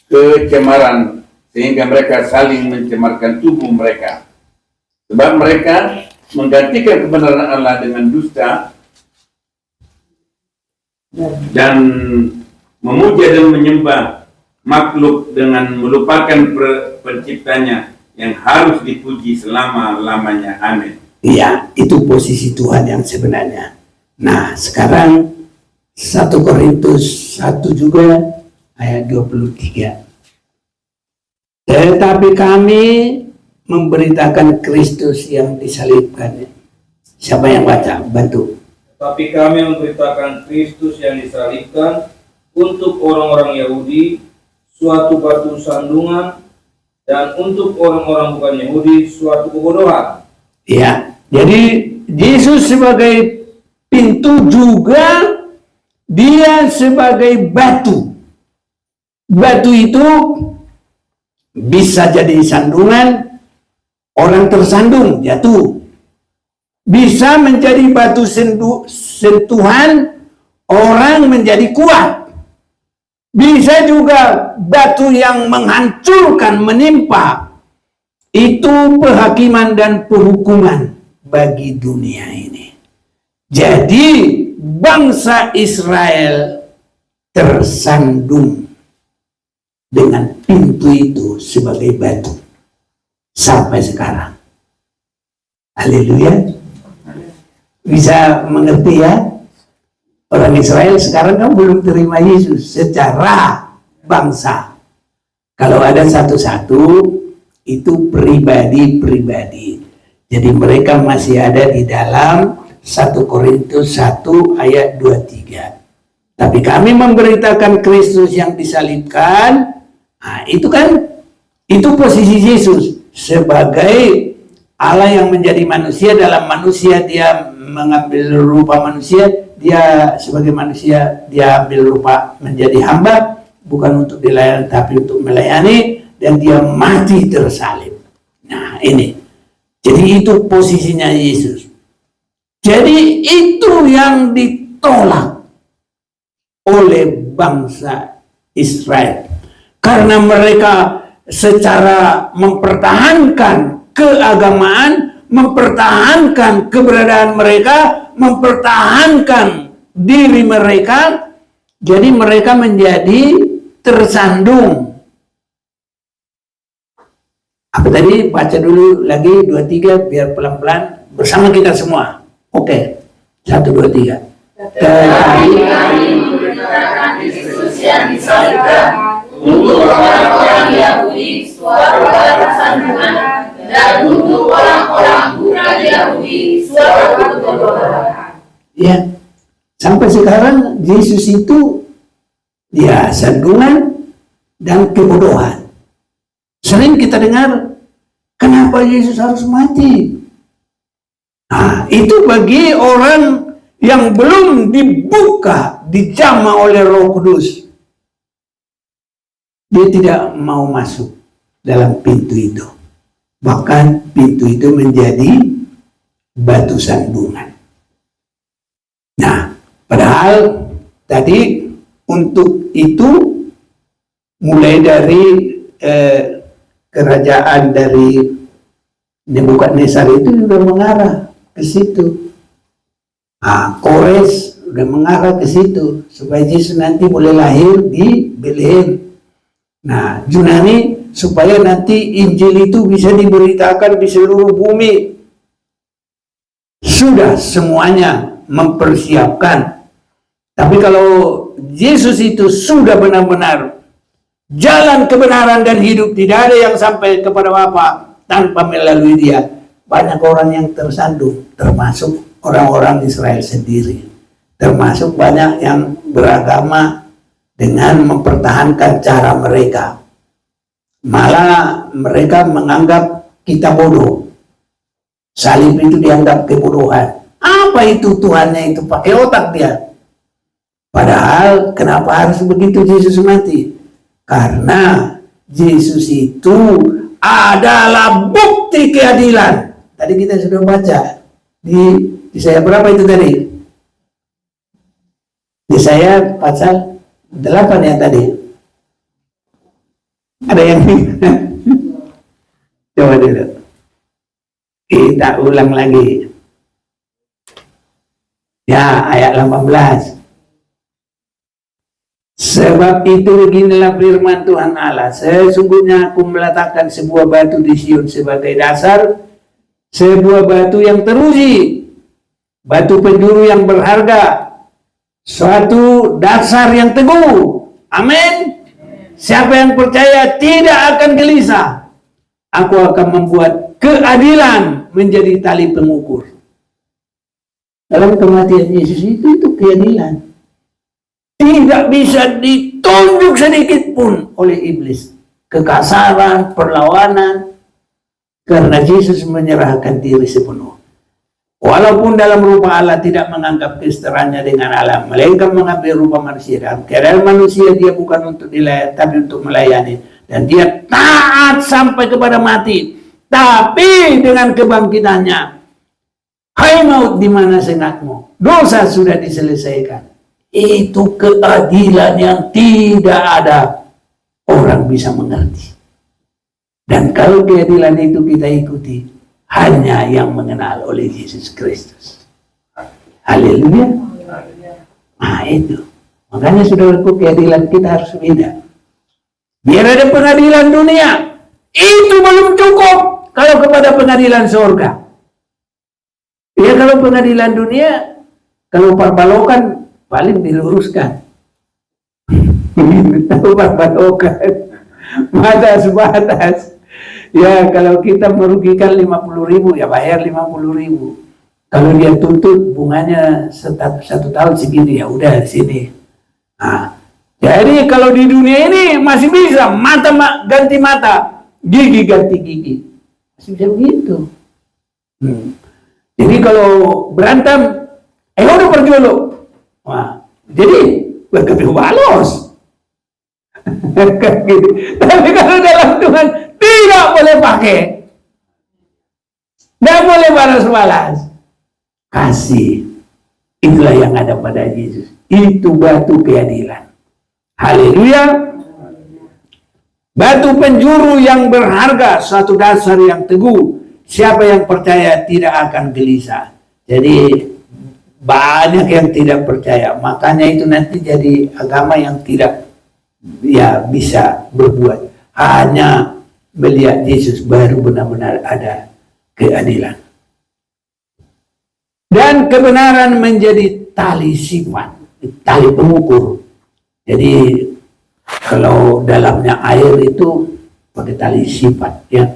kecemaran, sehingga mereka saling mencemarkan tubuh mereka. Sebab mereka menggantikan kebenaran Allah dengan dusta dan memuja dan menyembah makhluk dengan melupakan penciptanya yang harus dipuji selama-lamanya. Amin. Iya, itu posisi Tuhan yang sebenarnya. Nah, sekarang 1 Korintus 1 juga ayat 23. Tetapi kami memberitakan Kristus yang disalibkan. Siapa yang baca? Bantu. Tapi kami memberitakan Kristus yang disalibkan untuk orang-orang Yahudi suatu batu sandungan, dan untuk orang-orang bukan Yahudi suatu kebodohan. Ya, jadi Yesus sebagai pintu juga dia sebagai batu. Batu itu bisa jadi sandungan, orang tersandung jatuh. Bisa menjadi batu sentuhan, orang menjadi kuat. Bisa juga batu yang menghancurkan, menimpa. Itu penghakiman dan penghukuman bagi dunia ini. Jadi bangsa Israel tersandung dengan pintu itu sebagai batu sampai sekarang. Haleluya. Bisa mengerti ya? Orang Israel sekarang kan belum terima Yesus secara bangsa. Kalau ada satu-satu itu pribadi-pribadi. Jadi mereka masih ada di dalam 1 Korintus 1 ayat 23. Tapi kami memberitakan Kristus yang disalibkan. Nah, itu kan, itu posisi Yesus sebagai Allah yang menjadi manusia. Dalam manusia dia mengambil rupa manusia, dia sebagai manusia dia ambil rupa menjadi hamba, bukan untuk dilayani tapi untuk melayani, dan dia mati tersalib. Nah ini, jadi itu posisinya Yesus. Jadi itu yang ditolak oleh bangsa Israel, karena mereka secara mempertahankan keagamaan, mempertahankan keberadaan mereka, mempertahankan diri mereka, jadi mereka menjadi tersandung. Apa tadi? Baca dulu lagi 2-3 biar pelan-pelan bersama kita semua. Oke. 1, 2, 3. Tetapi kami memberitakan Kristus yang disalibkan untuk orang-orang Yahudi suatu batu sandungan, dan untuk orang-orang bukan Yahudi suatu kebodohan. Ya, sampai sekarang Yesus itu ya sandungan dan kebodohan. Sering kita dengar, kenapa Yesus harus mati? Nah, itu bagi orang yang belum dibuka, dijamah oleh Roh Kudus. Dia tidak mau masuk dalam pintu itu. Bahkan pintu itu menjadi batu sandungan. Nah, padahal tadi untuk itu mulai dari kerajaan dari Nebukadnezar itu sudah mengarah ke situ. Nah, Kores sudah mengarah ke situ supaya Yesus nanti boleh lahir di Bethlehem. Nah, Yunani supaya nanti Injil itu bisa diberitakan di seluruh bumi. Sudah semuanya mempersiapkan. Tapi kalau Yesus itu sudah benar-benar jalan kebenaran dan hidup, tidak ada yang sampai kepada Bapa tanpa melalui dia. Banyak orang yang tersandung, termasuk orang-orang Israel sendiri. Termasuk banyak yang beragama dengan mempertahankan cara mereka. Malah mereka menganggap kita bodoh. Salib itu dianggap kebodohan. Apa itu Tuhannya itu? Pakai otak dia. Padahal kenapa harus begitu Yesus mati? Karena Yesus itu adalah bukti keadilan. Tadi kita sudah baca di Yesaya berapa itu tadi? Yesaya pasal 8 ya tadi. Ada yang coba dulu. Kita ulang lagi. Ya, ayat 18. Sebab itu beginilah firman Tuhan Allah, sesungguhnya aku meletakkan sebuah batu di Sion sebagai dasar, sebuah batu yang teruji, batu penjuru yang berharga, suatu dasar yang teguh. Amin. Siapa yang percaya tidak akan gelisah. Aku akan membuat keadilan menjadi tali pengukur. Dalam kematian Yesus itu keadilan. Tidak bisa ditunjuk sedikit pun oleh iblis. Kekasaran, perlawanan, karena Yesus menyerahkan diri sepenuh. Walaupun dalam rupa Allah tidak menganggap kesetaraannya dengan Allah, melainkan mengambil rupa manusia. Dalam keadaan manusia dia bukan untuk dilayani, tapi untuk melayani. Dan dia taat sampai kepada mati. Tapi dengan kebangkitannya, hai maut, di mana sengatmu? Dosa sudah diselesaikan. Itu keadilan yang tidak ada orang bisa mengerti. Dan kalau keadilan itu kita ikuti, hanya yang mengenal oleh Yesus Kristus. Haleluya. Nah itu. Makanya saudaraku, keadilan kita harus beda. Biar ada pengadilan dunia, itu belum cukup kalau kepada pengadilan surga. Ya kalau pengadilan dunia, kalau perbalokan paling diluruskan. Tahu perbalokan, mata sebatas. Ya kalau kita merugikan 50.000 ya bayar 50.000. Kalau dia tuntut bunganya satu tahun segini, ya udah di sini. Nah, jadi kalau di dunia ini masih bisa mata ganti mata, gigi ganti gigi, masih bisa begitu. Jadi kalau berantem, udah perjuluk. Wah, jadi berkeping balos. Tapi kalau dalam Tuhan tidak boleh pakai, tidak boleh balas-balas. Kasih, itulah yang ada pada Yesus. Itu batu keadilan. Haleluya. Batu penjuru yang berharga, suatu dasar yang teguh. Siapa yang percaya tidak akan gelisah. Jadi banyak yang tidak percaya, makanya itu nanti jadi agama yang tidak bisa berbuat. Hanya melihat Yesus baru benar-benar ada keadilan. Dan kebenaran menjadi tali sifat, tali pengukur. Jadi kalau dalamnya air itu pakai tali sifat, ya.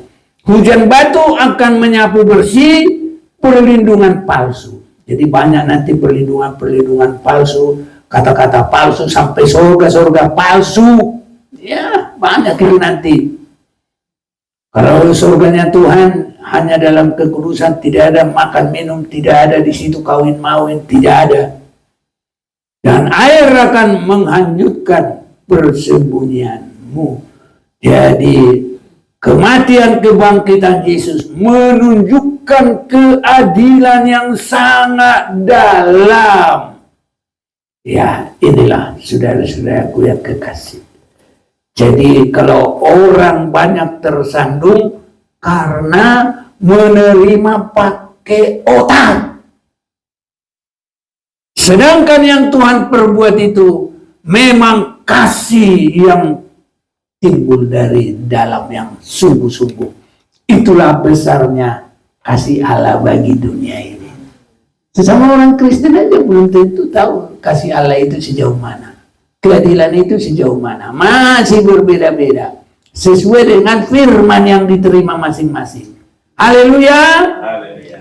Hujan batu akan menyapu bersih perlindungan palsu. Jadi banyak nanti perlindungan palsu, kata-kata palsu, sampai surga palsu. Ya, banyak itu nanti. Kalau surganya Tuhan hanya dalam kekudusan, tidak ada makan minum, tidak ada di situ kawin mawin, tidak ada. Dan air akan menghanyutkan persembunyianmu. Jadi kematian kebangkitan Yesus menunjukkan keadilan yang sangat dalam. Ya, inilah saudara-saudaraku yang kekasih. Jadi kalau orang banyak tersandung karena menerima pakai otak. Sedangkan yang Tuhan perbuat itu memang kasih yang timbul dari dalam yang sungguh-sungguh. Itulah besarnya kasih Allah bagi dunia ini. Sesama orang Kristen aja belum tentu tahu kasih Allah itu sejauh mana. Keadilan itu sejauh mana. Masih berbeda-beda. Sesuai dengan firman yang diterima masing-masing. Haleluya.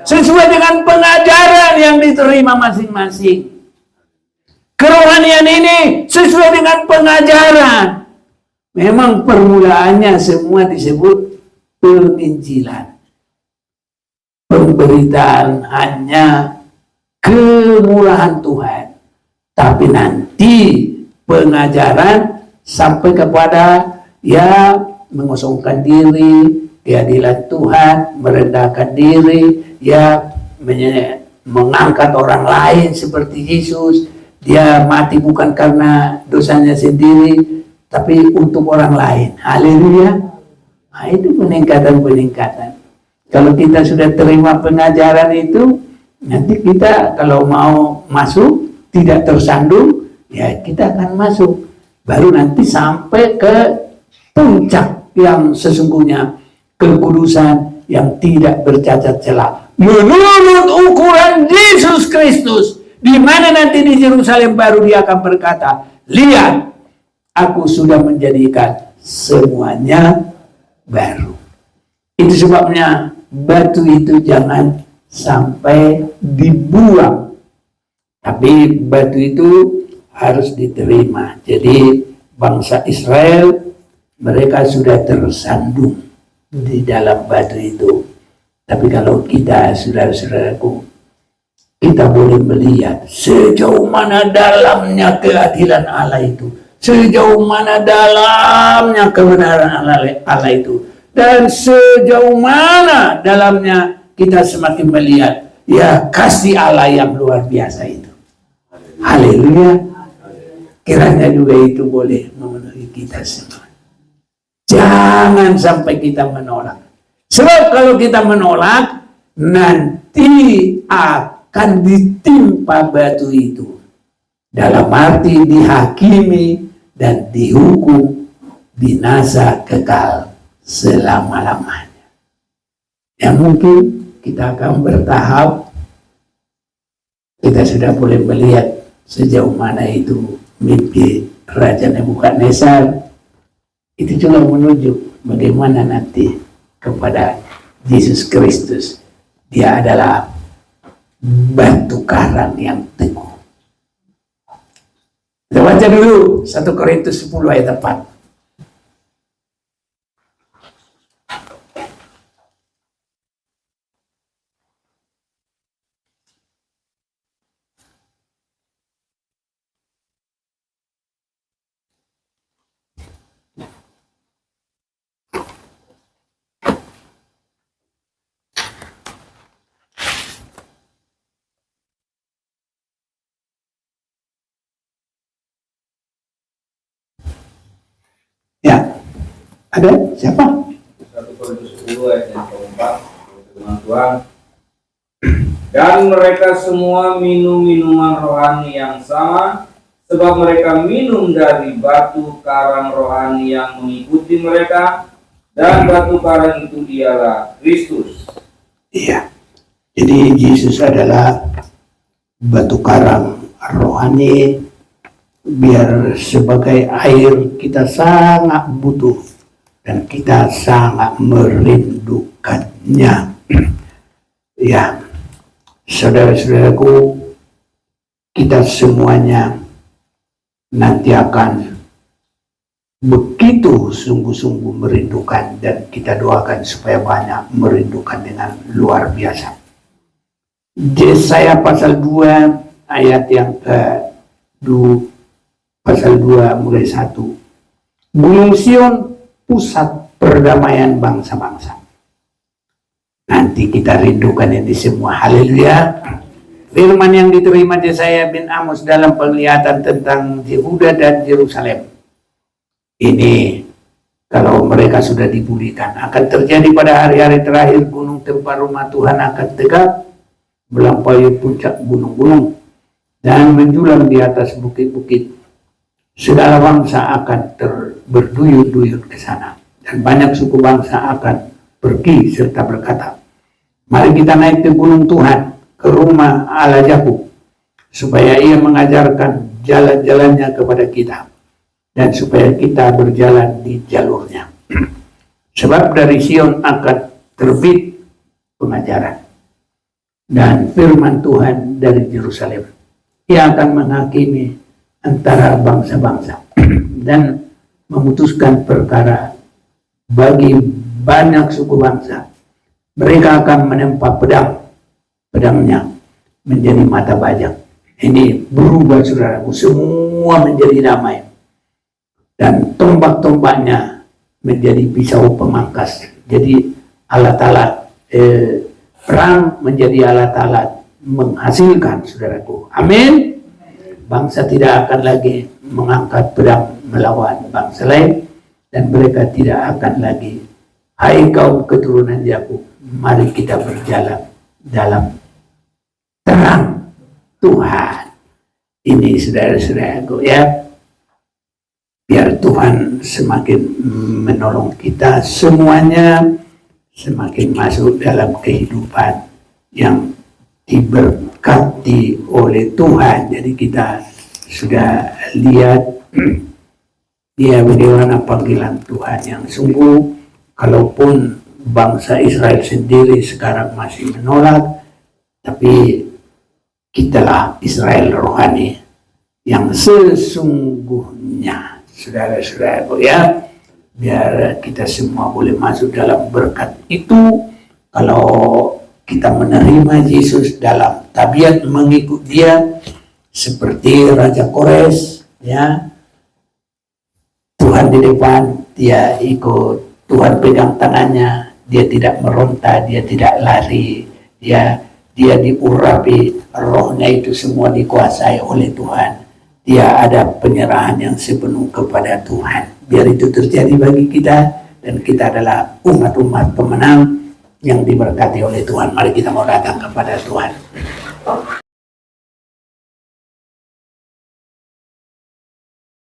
Sesuai dengan pengajaran yang diterima masing-masing. Kerohanian ini sesuai dengan pengajaran. Memang permulaannya semua disebut penginjilan. Pemberitaan hanya kemurahan Tuhan. Tapi nanti pengajaran sampai kepada mengosongkan diri, keadilan Tuhan, merendahkan diri, mengangkat orang lain seperti Yesus. Dia mati bukan karena dosanya sendiri, tapi untuk orang lain. Haleluya. Nah, itu peningkatan-peningkatan. Kalau kita sudah terima pengajaran itu, nanti kita kalau mau masuk, tidak tersandung, ya kita akan masuk. Baru nanti sampai ke puncak yang sesungguhnya, kekudusan yang tidak bercacat celah. Menurut ukuran Yesus Kristus, di mana nanti di Yerusalem baru dia akan berkata, lihat, aku sudah menjadikan semuanya baru. Itu sebabnya batu itu jangan sampai dibuang Tapi batu itu harus diterima. Jadi bangsa Israel mereka sudah tersandung di dalam batu itu. Tapi kalau kita, saudara-saudaraku, kita boleh melihat sejauh mana dalamnya keadilan Allah itu, sejauh mana dalamnya kebenaran Allah itu, dan sejauh mana dalamnya kita semakin melihat ya kasih Allah yang luar biasa itu. Haleluya. Kiranya juga itu boleh memenuhi kita semua. Jangan sampai kita menolak. Sebab kalau kita menolak, nanti akan ditimpa batu itu. Dalam arti dihakimi dan dihukum binasa kekal selama-lamanya. Yang mungkin kita akan bertahap. Kita sudah boleh melihat sejauh mana itu mimpi Raja Nebukadnezar. Itu juga menuju bagaimana nanti kepada Yesus Kristus. Dia adalah batu karang yang teguh. Kita baca dulu 1 Korintus 10 ayat 4. Ya, ada siapa? 1 Korintus 10 ayat yang keempat, firman Tuhan. Dan mereka semua minum minuman rohani yang sama, sebab mereka minum dari batu karang rohani yang mengikuti mereka, dan batu karang itu ialah Kristus. Iya. Jadi Yesus adalah batu karang rohani, biar sebagai air kita sangat butuh dan kita sangat merindukannya. Ya, saudara-saudaraku, kita semuanya nanti akan begitu sungguh-sungguh merindukan, dan kita doakan supaya banyak merindukan dengan luar biasa. Yesaya pasal 2 ayat yang ke-2, pasal 2 mulai 1. Gunung Sion, pusat perdamaian bangsa-bangsa. Nanti kita rindukan ini semua. Haleluya. Firman yang diterima Yesaya bin Amos dalam penglihatan tentang Yehuda dan Yerusalem. Ini kalau mereka sudah dipulihkan, akan terjadi pada hari-hari terakhir. Gunung tempat rumah Tuhan akan tegak, melampaui puncak gunung-gunung, dan menjulang di atas bukit-bukit. Segala bangsa akan berduyun-duyun ke sana, dan banyak suku bangsa akan pergi serta berkata, mari kita naik ke gunung Tuhan, ke rumah Allah Yakub, supaya ia mengajarkan jalan-jalannya kepada kita, dan supaya kita berjalan di jalurnya. Sebab dari Sion akan terbit pengajaran dan firman Tuhan dari Yerusalem. Ia akan menghakimi antara bangsa-bangsa dan memutuskan perkara bagi banyak suku bangsa. Mereka akan menempa pedangnya menjadi mata bajak. Ini berubah, saudaraku, semua menjadi damai, dan tombak-tombaknya menjadi pisau pemangkas. Jadi alat-alat perang menjadi alat-alat menghasilkan, saudaraku. Amin. Bangsa tidak akan lagi mengangkat pedang melawan bangsa lain, dan mereka tidak akan lagi, hai kaum keturunan Yakub, mari kita berjalan dalam terang Tuhan. Ini saudara-saudaraku, ya, biar Tuhan semakin menolong kita semuanya, semakin masuk dalam kehidupan yang diberkati oleh Tuhan. Jadi kita sudah lihat ya bagaimana panggilan Tuhan yang sungguh. Kalaupun bangsa Israel sendiri sekarang masih menolak, tapi kitalah Israel rohani yang sesungguhnya. Saudara-saudara ya, biar kita semua boleh masuk dalam berkat itu. Kalau kita menerima Yesus dalam tabiat mengikut Dia seperti Raja Kores, ya, Tuhan di depan, dia ikut, Tuhan pegang tangannya, dia tidak meronta, dia tidak lari, dia diurapi, rohnya itu semua dikuasai oleh Tuhan. Dia ada penyerahan yang sepenuh kepada Tuhan. Biar itu terjadi bagi kita, dan kita adalah umat-umat pemenang yang diberkati oleh Tuhan. Mari kita mau datang kepada Tuhan.